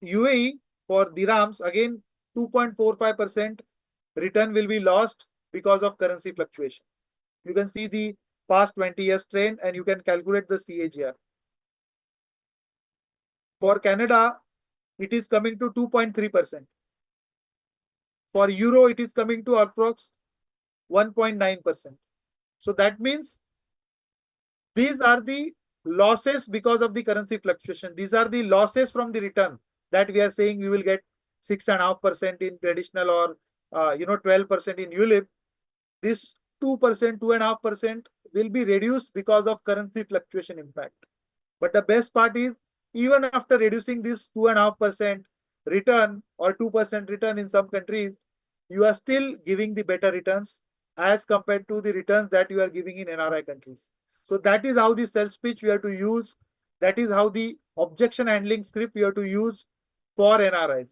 UAE, for dirhams, again 2.45% return will be lost because of currency fluctuation. You can see the past 20 years trend and you can calculate the CAGR. For Canada, it is coming to 2.3%. For Euro, it is coming to approx 1.9%. So that means these are the losses because of the currency fluctuation. These are the losses from the return that we are saying we will get 6.5% in traditional or 12% in ULIP. This 2%, 2.5% will be reduced because of currency fluctuation impact. But the best part is, even after reducing this 2.5% return or 2% return in some countries, you are still giving the better returns as compared to the returns that you are giving in NRI countries. So that is how the sales pitch we have to use. That is how the objection handling script we have to use for NRIs.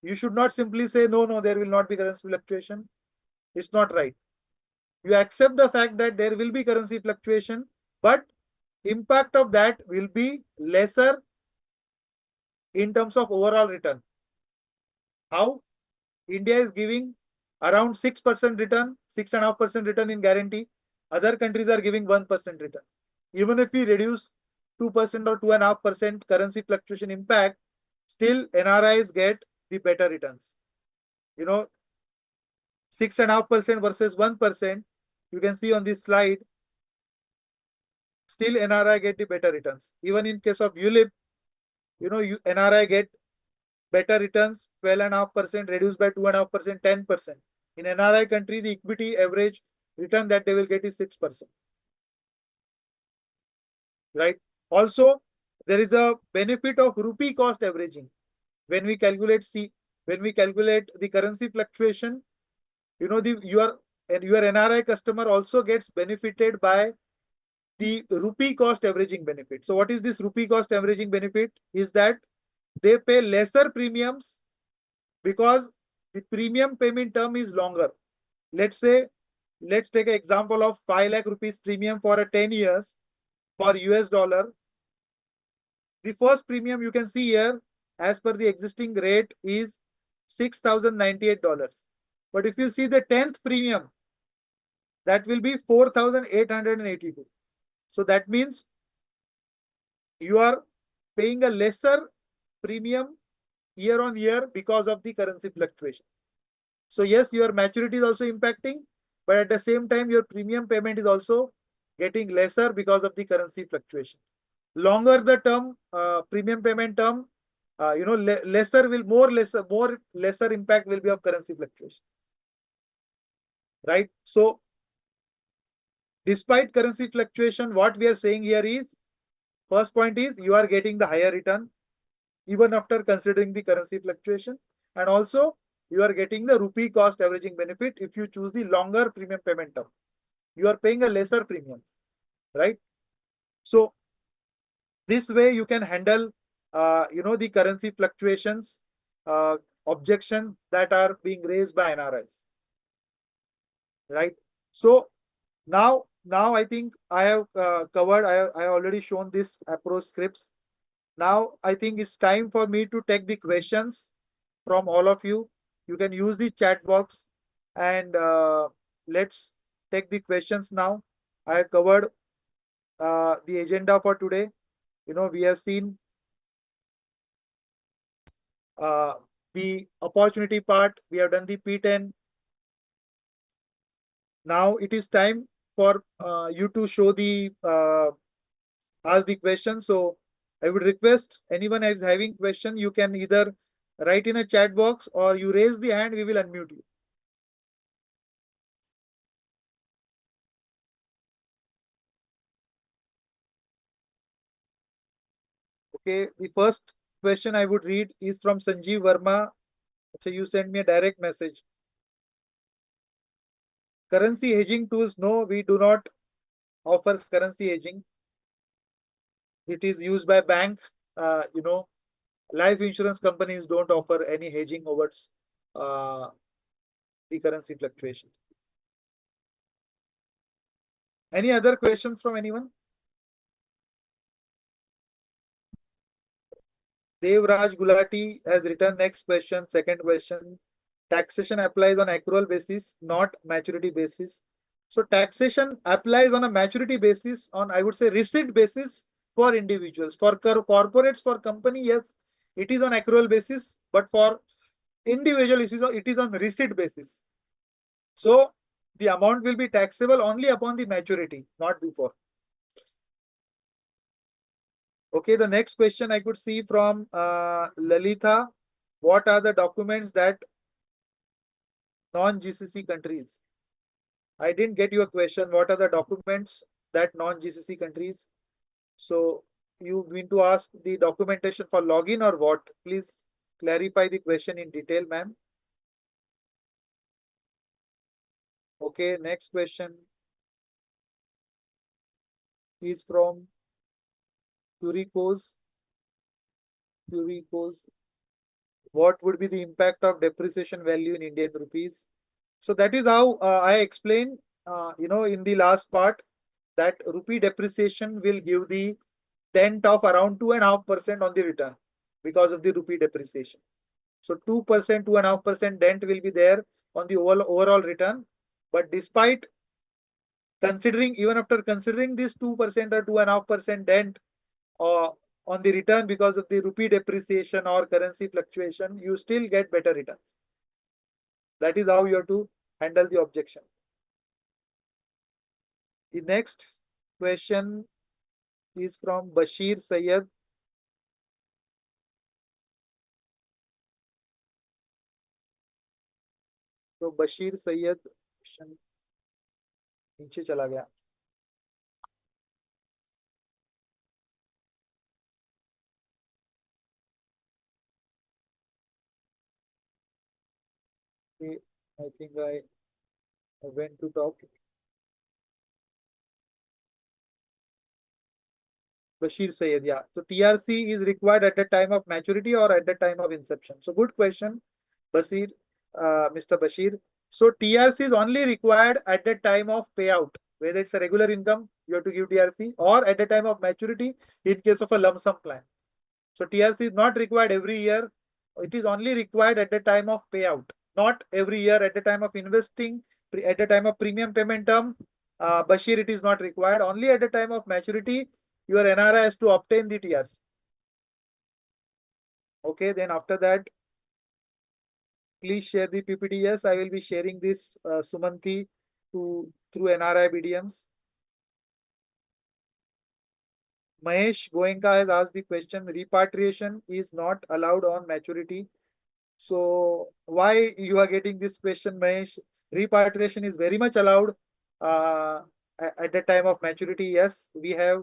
You should not simply say, no, there will not be currency fluctuation. It's not right. You accept the fact that there will be currency fluctuation, but impact of that will be lesser in terms of overall return. How? India is giving around 6% return, 6.5% return in guarantee. Other countries are giving 1% return. Even if we reduce 2% or 2.5% currency fluctuation impact, still NRIs get the better returns. 6.5% versus 1%, you can see on this slide, still NRI get the better returns. Even in case of ULIP, NRI get better returns, 12.5% reduced by 2.5%, 10%. In NRI country, the equity average return that they will get is 6%. Right? Also, there is a benefit of rupee cost averaging. When we calculate the currency fluctuation, your NRI customer also gets benefited by the rupee cost averaging benefit. So what is this rupee cost averaging benefit? Is that they pay lesser premiums because the premium payment term is longer. Let's take an example of 5 lakh rupees premium for a 10 years for US dollar. The first premium you can see here, as per the existing rate, is $6,098. But if you see the 10th premium, that will be 4,882. So that means you are paying a lesser premium year on year because of the currency fluctuation. So yes, your maturity is also impacting, but at the same time, your premium payment is also getting lesser because of the currency fluctuation. Longer the term, premium payment term, lesser impact will be of currency fluctuation. Right? So despite currency fluctuation, what we are saying here is, first point is you are getting the higher return even after considering the currency fluctuation, and also you are getting the rupee cost averaging benefit if you choose the longer premium payment term. You are paying a lesser premium, right? So this way you can handle the currency fluctuations objection that are being raised by NRIs, right? So now I think I have covered, I already shown this approach scripts. Now I think it's time for me to take the questions from all of you. You can use the chat box and let's take the questions now. I have covered the agenda for today. We have seen the opportunity part. We have done the P10. Now it is time for you to show the ask the question. So I would request anyone who is having question, you can either write in a chat box or you raise the hand, we will unmute you. Okay, the first question I would read is from Sanjeev Verma. So you sent me a direct message. Currency hedging tools, no, we do not offer currency hedging. It is used by bank. Life insurance companies don't offer any hedging over the currency fluctuation. Any other questions from anyone? Devraj Gulati has written next question, second question. Taxation applies on accrual basis, not maturity basis. So taxation applies on a maturity basis, on I would say receipt basis for individuals. For corporates, for company, yes, it is on accrual basis, but for individual it is on receipt basis. So the amount will be taxable only upon the maturity, not before. Okay, the next question I could see from Lalita. What are the documents that non-GCC countries? I didn't get your question. What are the documents that non-GCC countries? So you mean to ask the documentation for login or what? Please clarify the question in detail, ma'am. Okay, next question is from Curicos. What would be the impact of depreciation value in Indian rupees? So that is how I explained, in the last part, that rupee depreciation will give the dent of around 2.5% on the return because of the rupee depreciation. So 2%, 2.5% dent will be there on the overall return. But despite even after considering this 2% or 2.5% dent on the return because of the rupee depreciation or currency fluctuation, you still get better returns. That is how you have to handle the objection. The next question is from Bashir Sayed. So Bashir Sayed नीचे चला गया. Okay, I think I went to top. Bashir Sayed, yeah. So TRC is required at the time of maturity or at the time of inception? So good question, Bashir, Mr. Bashir. So TRC is only required at the time of payout. Whether it's a regular income, you have to give TRC, or at the time of maturity in case of a lump sum plan. So TRC is not required every year. It is only required at the time of payout, not every year at the time of investing, at the time of premium payment term. Bashir, it is not required. Only at the time of maturity, your NRI has to obtain the TRC. Okay, then after that, please share the PPT. Yes, I will be sharing this, Sumanthi, through NRI BDMs. Mahesh Goenka has asked the question, repatriation is not allowed on maturity. So why you are getting this question, Mahesh? Repatriation is very much allowed. at the time of maturity, yes, we have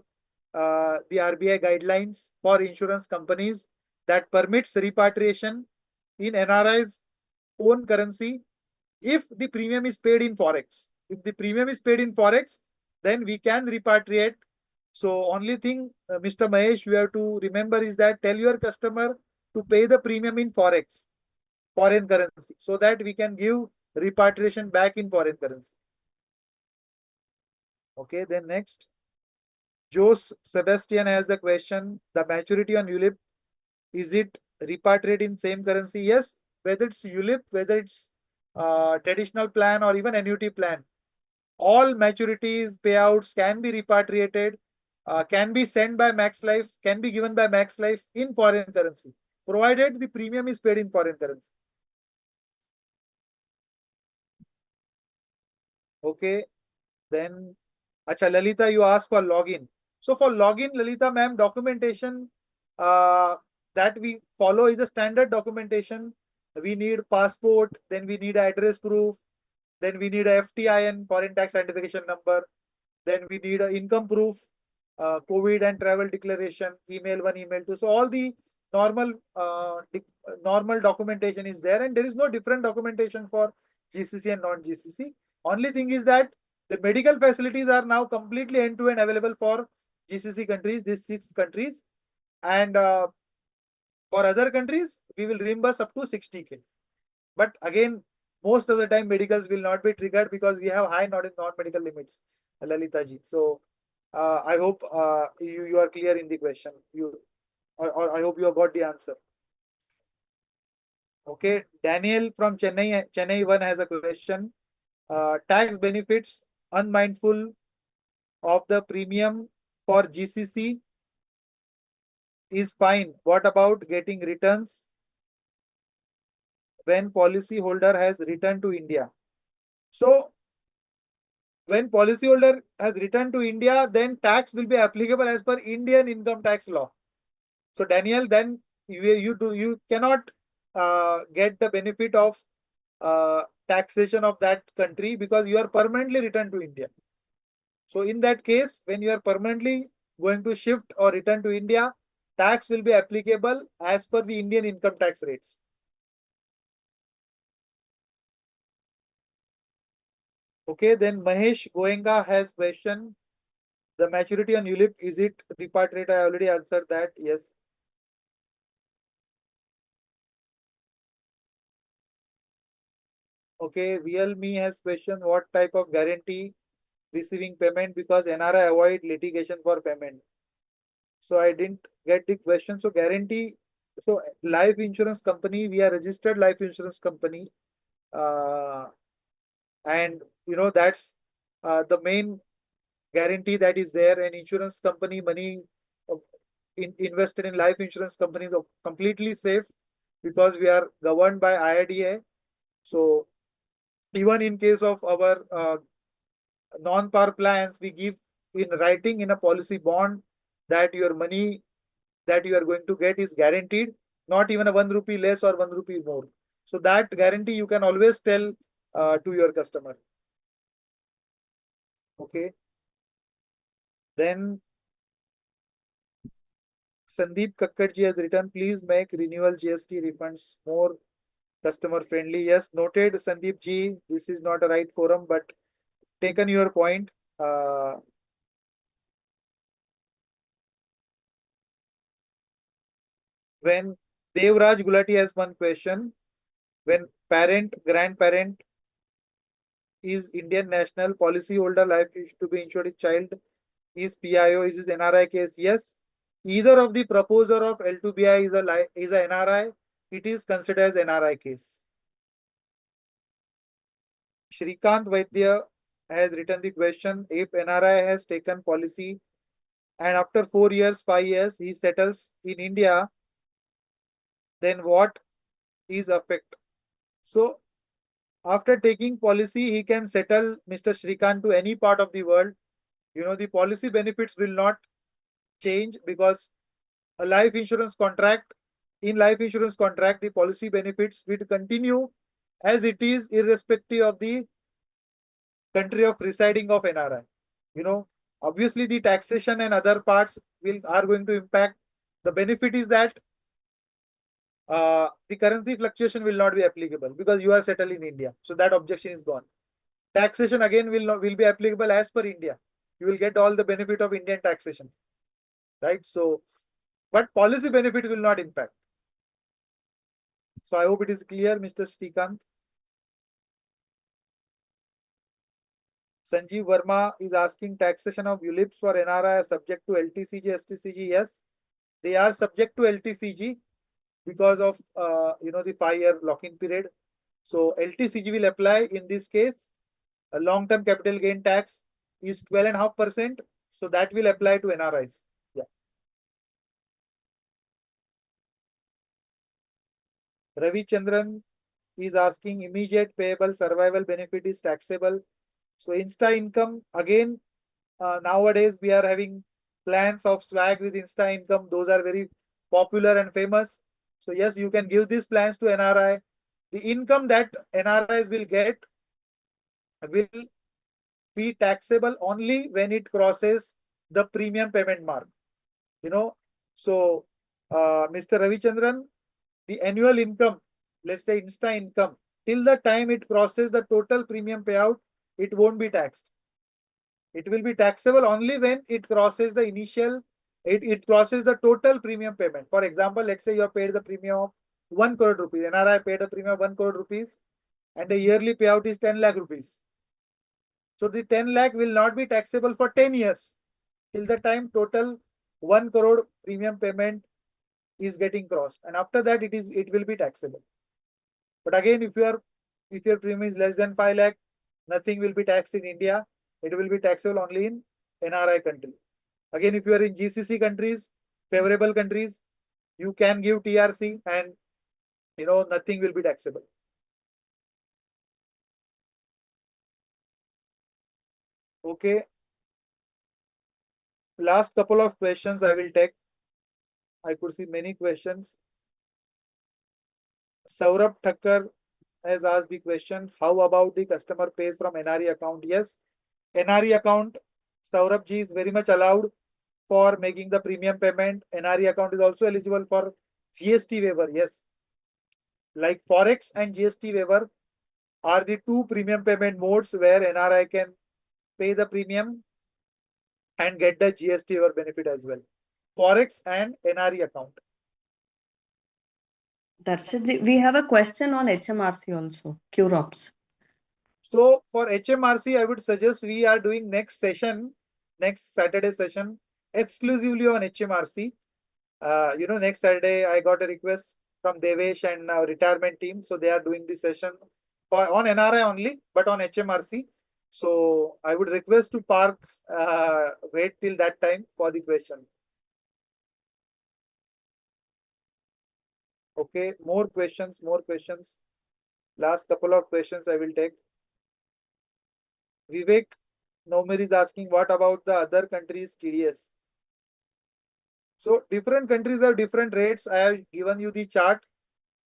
the RBI guidelines for insurance companies that permits repatriation in NRI's own currency if the premium is paid in forex. If the premium is paid in forex, then we can repatriate. So only thing, Mr. Mahesh, you have to remember is that tell your customer to pay the premium in forex, foreign currency, so that we can give repatriation back in foreign currency. Okay, then next. Jose Sebastian has the question, the maturity on ULIP, is it repatriated in same currency? Yes, whether it's ULIP, whether it's traditional plan or even annuity plan, all maturities, payouts can be repatriated, can be sent by Max Life, can be given by Max Life in foreign currency, provided the premium is paid in foreign currency. Okay, then, Acha, Lalita, you asked for login. So for login, Lalita ma'am, documentation that we follow is a standard documentation. We need passport, then we need address proof, then we need a FTIN, foreign tax identification number, then we need a income proof, COVID and travel declaration, email 1, email 2. So all the normal normal documentation is there, and there is no different documentation for GCC and non-GCC. Only thing is that the medical facilities are now completely end-to-end available for GCC countries, these 6 countries, and for other countries, we will reimburse up to 60K. But again, most of the time medicals will not be triggered because we have high non-medical limits, Lalita ji. So I hope you are clear in the question. Or I hope you have got the answer. Okay, Daniel from Chennai 1 has a question. Tax benefits, unmindful of the premium for GCC is fine. What about getting returns when policyholder has returned to India? So when policyholder has returned to India, then tax will be applicable as per Indian income tax law. So Daniel, then you cannot get the benefit of taxation of that country because you are permanently returned to India. So in that case, when you are permanently going to shift or return to India, tax will be applicable as per the Indian income tax rates. Okay, then Mahesh Goenka has question. The maturity on ULIP, is it repatriate? I already answered that. Yes. Okay, Realme has question, what type of guarantee receiving payment because NRI avoid litigation for payment. So I didn't get the question. So guarantee, so life insurance company, we are registered life insurance company. And you know, that's the main guarantee that is there. An insurance company money invested in life insurance companies are completely safe because we are governed by IRDA. So even in case of our non-par plans, we give in writing in a policy bond that your money that you are going to get is guaranteed, not even a 1 rupee less or 1 rupee more. So that guarantee you can always tell to your customer. Okay. Then Sandeep Kakkarji has written, please make renewal GST refunds more customer friendly. Yes, noted, Sandeep ji. This is not a right forum, but taken your point. When Devraj Gulati has one question, when parent, grandparent is Indian national, policyholder life is to be insured, his child is PIO, is his NRI case? Yes. Either of the proposer of L2BI is a NRI, it is considered as NRI case. Shrikant Vaidya has written the question, if NRI has taken policy and after 4 years, 5 years, he settles in India, then what is effect? So after taking policy, he can settle, Mr. Shrikant, to any part of the world. You know, the policy benefits will not change because a life insurance contract, in life insurance contract, the policy benefits will continue as it is irrespective of the country of residing of NRI. Obviously the taxation and other parts are going to impact. The benefit is that the currency fluctuation will not be applicable because you are settled in India. So that objection is gone. Taxation again will be applicable as per India. You will get all the benefit of Indian taxation, right? So, but policy benefit will not impact. So I hope it is clear, Mr. Srikanth. Sanjeev Verma is asking taxation of ULIPs for NRI are subject to LTCG, STCG. Yes, they are subject to LTCG because of the 5-year lock-in period. So LTCG will apply in this case. A long-term capital gain tax is 12.5%. So that will apply to NRIs. Yeah. Ravi Chandran is asking immediate payable survival benefit is taxable. So Insta income again, nowadays we are having plans of swag with Insta income. Those are very popular and famous. So yes, you can give these plans to NRI. The income that NRIs will get will be taxable only when it crosses the premium payment mark. So Mr. Ravichandran, the annual income, let's say Insta income, till the time it crosses the total premium payout, it won't be taxed. It will be taxable only when it crosses the it crosses the total premium payment. For example, let's say you have paid the premium of 1 crore rupees. NRI paid a premium of 1 crore rupees and the yearly payout is 10 lakh rupees. So the 10 lakh will not be taxable for 10 years till the time total 1 crore premium payment is getting crossed. And after that, it will be taxable. But again, if your premium is less than 5 lakh, nothing will be taxed in India. It will be taxable only in NRI country. Again, if you are in GCC countries, favorable countries, you can give TRC and nothing will be taxable. Okay. Last couple of questions I will take. I could see many questions. Saurabh Thakkar has asked the question, how about the customer pays from NRE account? Yes, NRE account, Saurabh ji, is very much allowed for making the premium payment. NRE account is also eligible for GST waiver. Yes, like Forex and GST waiver are the two premium payment modes where NRI can pay the premium and get the GST waiver benefit as well. Forex and NRE account. Darshit, we have a question on HMRC also, QROPS. So for HMRC, I would suggest we are doing next Saturday session, exclusively on HMRC. Next Saturday, I got a request from Devesh and retirement team. So they are doing the session on NRI only, but on HMRC. So I would request to park, wait till that time for the question. Okay, more questions. Last couple of questions I will take. Vivek Nomer is asking, what about the other countries' TDS? So different countries have different rates. I have given you the chart,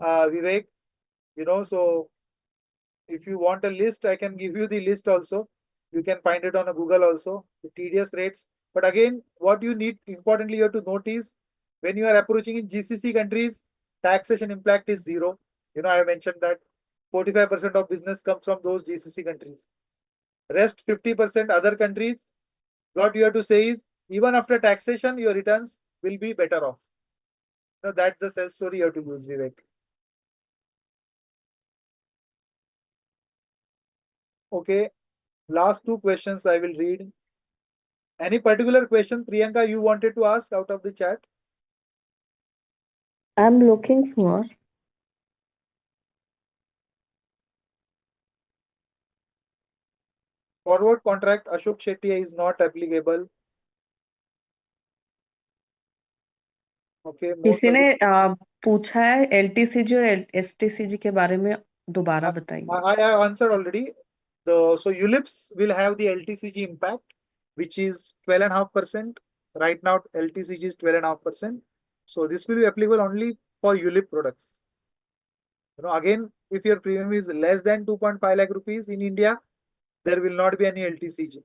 Vivek. So if you want a list, I can give you the list also. You can find it on a Google also, the TDS rates. But again, what you need, importantly, you have to notice when you are approaching in GCC countries, taxation impact is 0. I have mentioned that 45% of business comes from those GCC countries. Rest 50% other countries. What you have to say is, even after taxation, your returns will be better off. That's the sales story you have to use, Vivek. Okay, last two questions I will read. Any particular question, Priyanka, you wanted to ask out of the chat? I'm looking for. Forward contract, Ashok Shetty is not applicable. Okay. किसी ने पूछा है LTCG और STCG के बारे में दोबारा बताइए. I have answered already. So ULIPs will have the LTCG impact, which is 12.5%. Right now, LTCG is 12.5%. So this will be applicable only for ULIP products. Again, if your premium is less than 2.5 lakh rupees in India, there will not be any LTCG.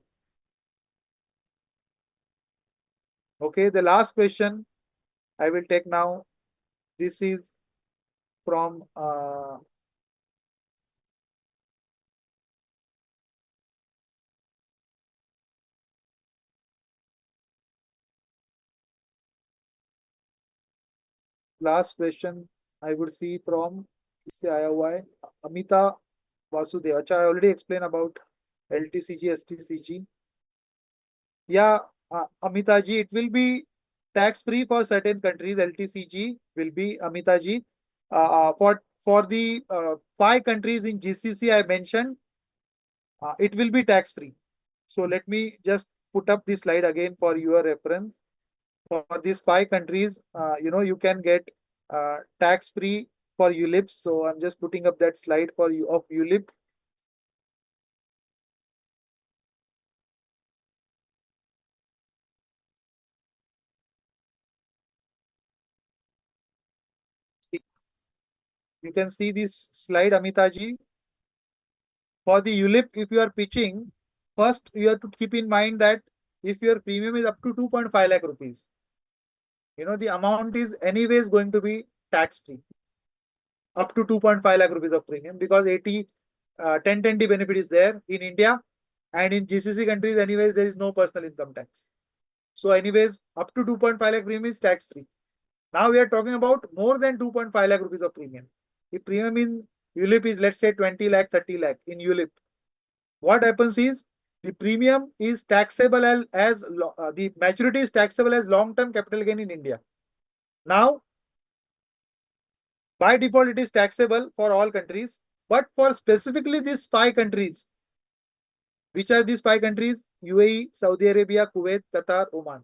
Okay, the last question I will take now. This is from last question I would see from इससे आया हुआ है अमिता वासुदेव. अच्छा, I already explained about LTCG, STCG. Yeah, Amita ji, it will be tax free for certain countries. LTCG will be Amita ji. For the 5 countries in GCC I mentioned, it will be tax free. So let me just put up this slide again for your reference. For these 5 countries, you can get tax free for ULIP. So I'm just putting up that slide for you of ULIP. You can see this slide, Amita ji. For the ULIP, if you are pitching, first you have to keep in mind that if your premium is up to 2.5 lakh rupees, the amount is anyways going to be tax free. Up to 2.5 lakh rupees of premium, because 1020 benefit is there in India, and in GCC countries anyways there is no personal income tax. So anyways, up to 2.5 lakh premium is tax free. Now we are talking about more than 2.5 lakh rupees of premium. If premium in ULIP is, let's say, 20 lakh, 30 lakh in ULIP, what happens is the premium is taxable as the maturity is taxable as long-term capital gain in India. Now, by default, it is taxable for all countries, but for specifically these 5 countries, which are these 5 countries? UAE, Saudi Arabia, Kuwait, Qatar, Oman.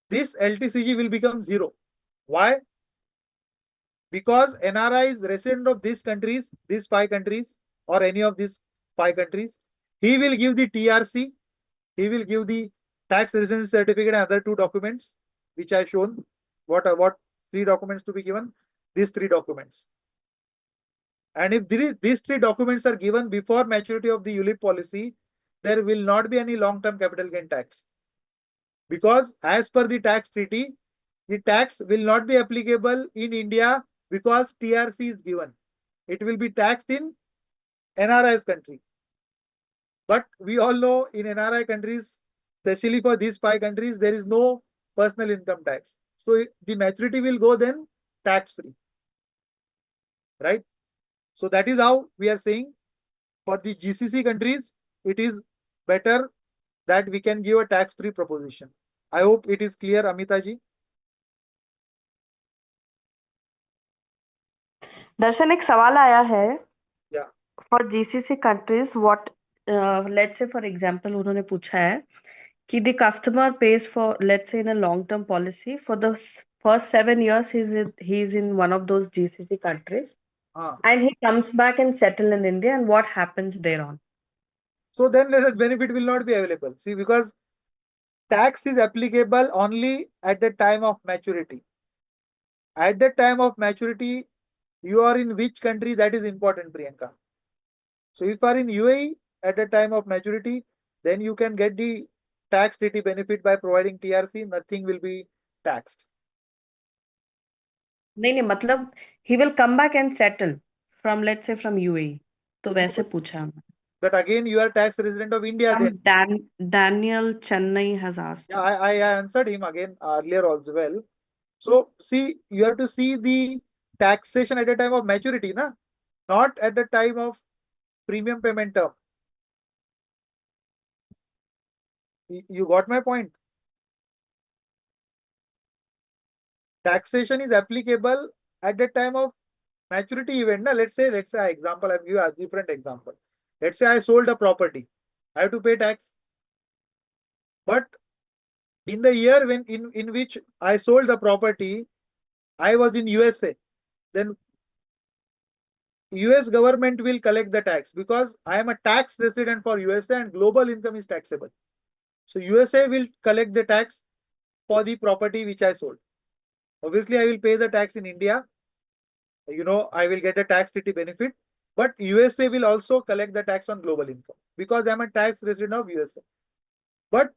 This LTCG will become 0. Why? Because NRI is resident of these countries, these 5 countries, or any of these 5 countries. He will give the TRC, he will give the tax residency certificate and other 2 documents, which I shown. What 3 documents to be given? These 3 documents. And if these 3 documents are given before maturity of the ULIP policy, there will not be any long-term capital gain tax. Because as per the tax treaty, the tax will not be applicable in India because TRC is given. It will be taxed in NRI's country. But we all know in NRI countries, especially for these 5 countries, there is no personal income tax. So the maturity will go then tax free. Right? So that is how we are saying for the GCC countries, it is better that we can give a tax free proposition. I hope it is clear, Amita ji. दर्शन एक सवाल आया है Yeah. For GCC countries, what let's say for example उन्होंने पूछा है कि the customer pays for, let's say in a long-term policy, for the first 7 years he's in one of those GCC countries, and he comes back and settle in India, and what happens thereon? So then the benefit will not be available. See, because tax is applicable only at the time of maturity. At the time of maturity, you are in which country? That is important, Priyanka. So if you are in UAE at the time of maturity, then you can get the tax treaty benefit by providing TRC. Nothing will be taxed. नहीं मतलब he will come back and settle from, let's say, from UAE. तो वैसे पूछा हमने. But again, you are tax resident of India then. Daniel Chennai has asked. Yeah, I answered him again earlier as well. So see, you have to see the taxation at the time of maturity, na? Not at the time of premium payment term. You got my point? Taxation is applicable at the time of maturity event. Na? Let's say example, I'll give you a different example. Let's say I sold a property. I have to pay tax. But in the year when in which I sold the property, I was in USA. Then US government will collect the tax because I am a tax resident for USA and global income is taxable. So USA will collect the tax for the property which I sold. Obviously, I will pay the tax in India. I will get a tax treaty benefit, but USA will also collect the tax on global income because I am a tax resident of USA. But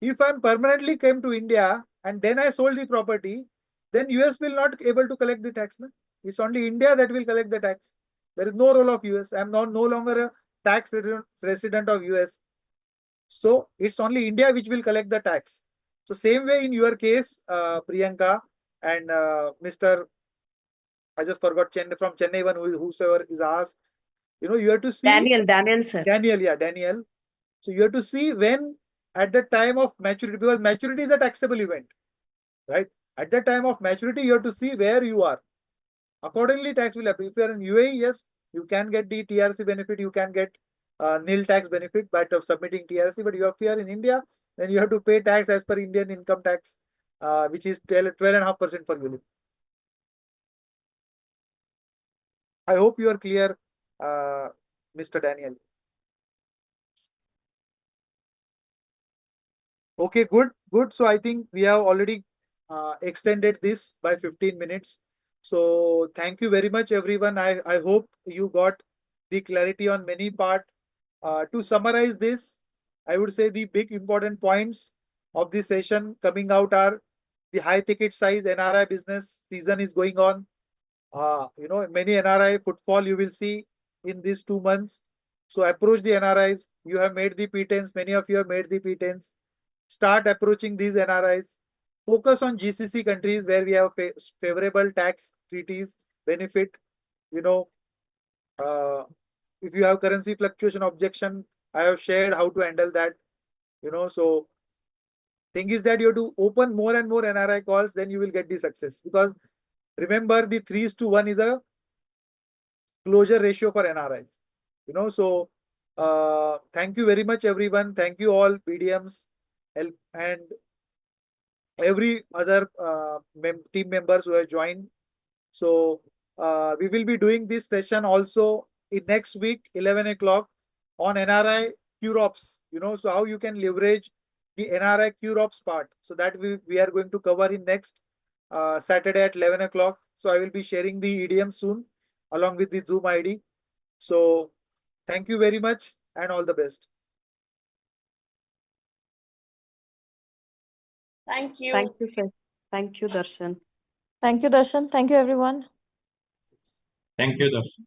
If I'm permanently came to India and then I sold the property, then US will not able to collect the tax. Na? It's only India that will collect the tax. There is no role of US. I'm no longer a tax resident of US. So it's only India which will collect the tax. So same way in your case, Priyanka and Mr. I just forgot from Chennai one whosoever is asked. You know, you have to see Daniel, sir. Daniel. So you have to see when at the time of maturity, because maturity is a taxable event, right? At the time of maturity, you have to see where you are. Accordingly, tax will happen. If you are in UAE, yes, you can get the TRC benefit, you can get nil tax benefit by submitting TRC. But if you are in India, then you have to pay tax as per Indian income tax, which is 12.5% for ULIP. I hope you are clear, Mr. Daniel. Okay, good. So I think we have already extended this by 15 minutes. So thank you very much, everyone. I hope you got the clarity on many part. To summarize this, I would say the big important points of this session coming out are the high ticket size NRI business season is going on. You know, many NRI footfall you will see in these 2 months. So approach the NRIs. You have made the P10s. Many of you have made the P10s. Start approaching these NRIs. Focus on GCC countries where we have favorable tax treaties, benefit. You know, if you have currency fluctuation objection, I have shared how to handle that. You know, so thing is that you have to open more and more NRI calls, then you will get the success. Because remember, the 3:1 is a closure ratio for NRIs. You know, so thank you very much, everyone. Thank you all BDMs and every other team members who have joined. So we will be doing this session also in next week, 11 o'clock on NRI QROPS. You know, so how you can leverage the NRI QROPS part. So that we are going to cover in next Saturday at 11 o'clock. So I will be sharing the EDM soon along with the Zoom ID. So thank you very much and all the best. Thank you. Thank you, sir. Thank you, Darshan. Thank you, Darshan. Thank you, everyone. Thank you, Darshan.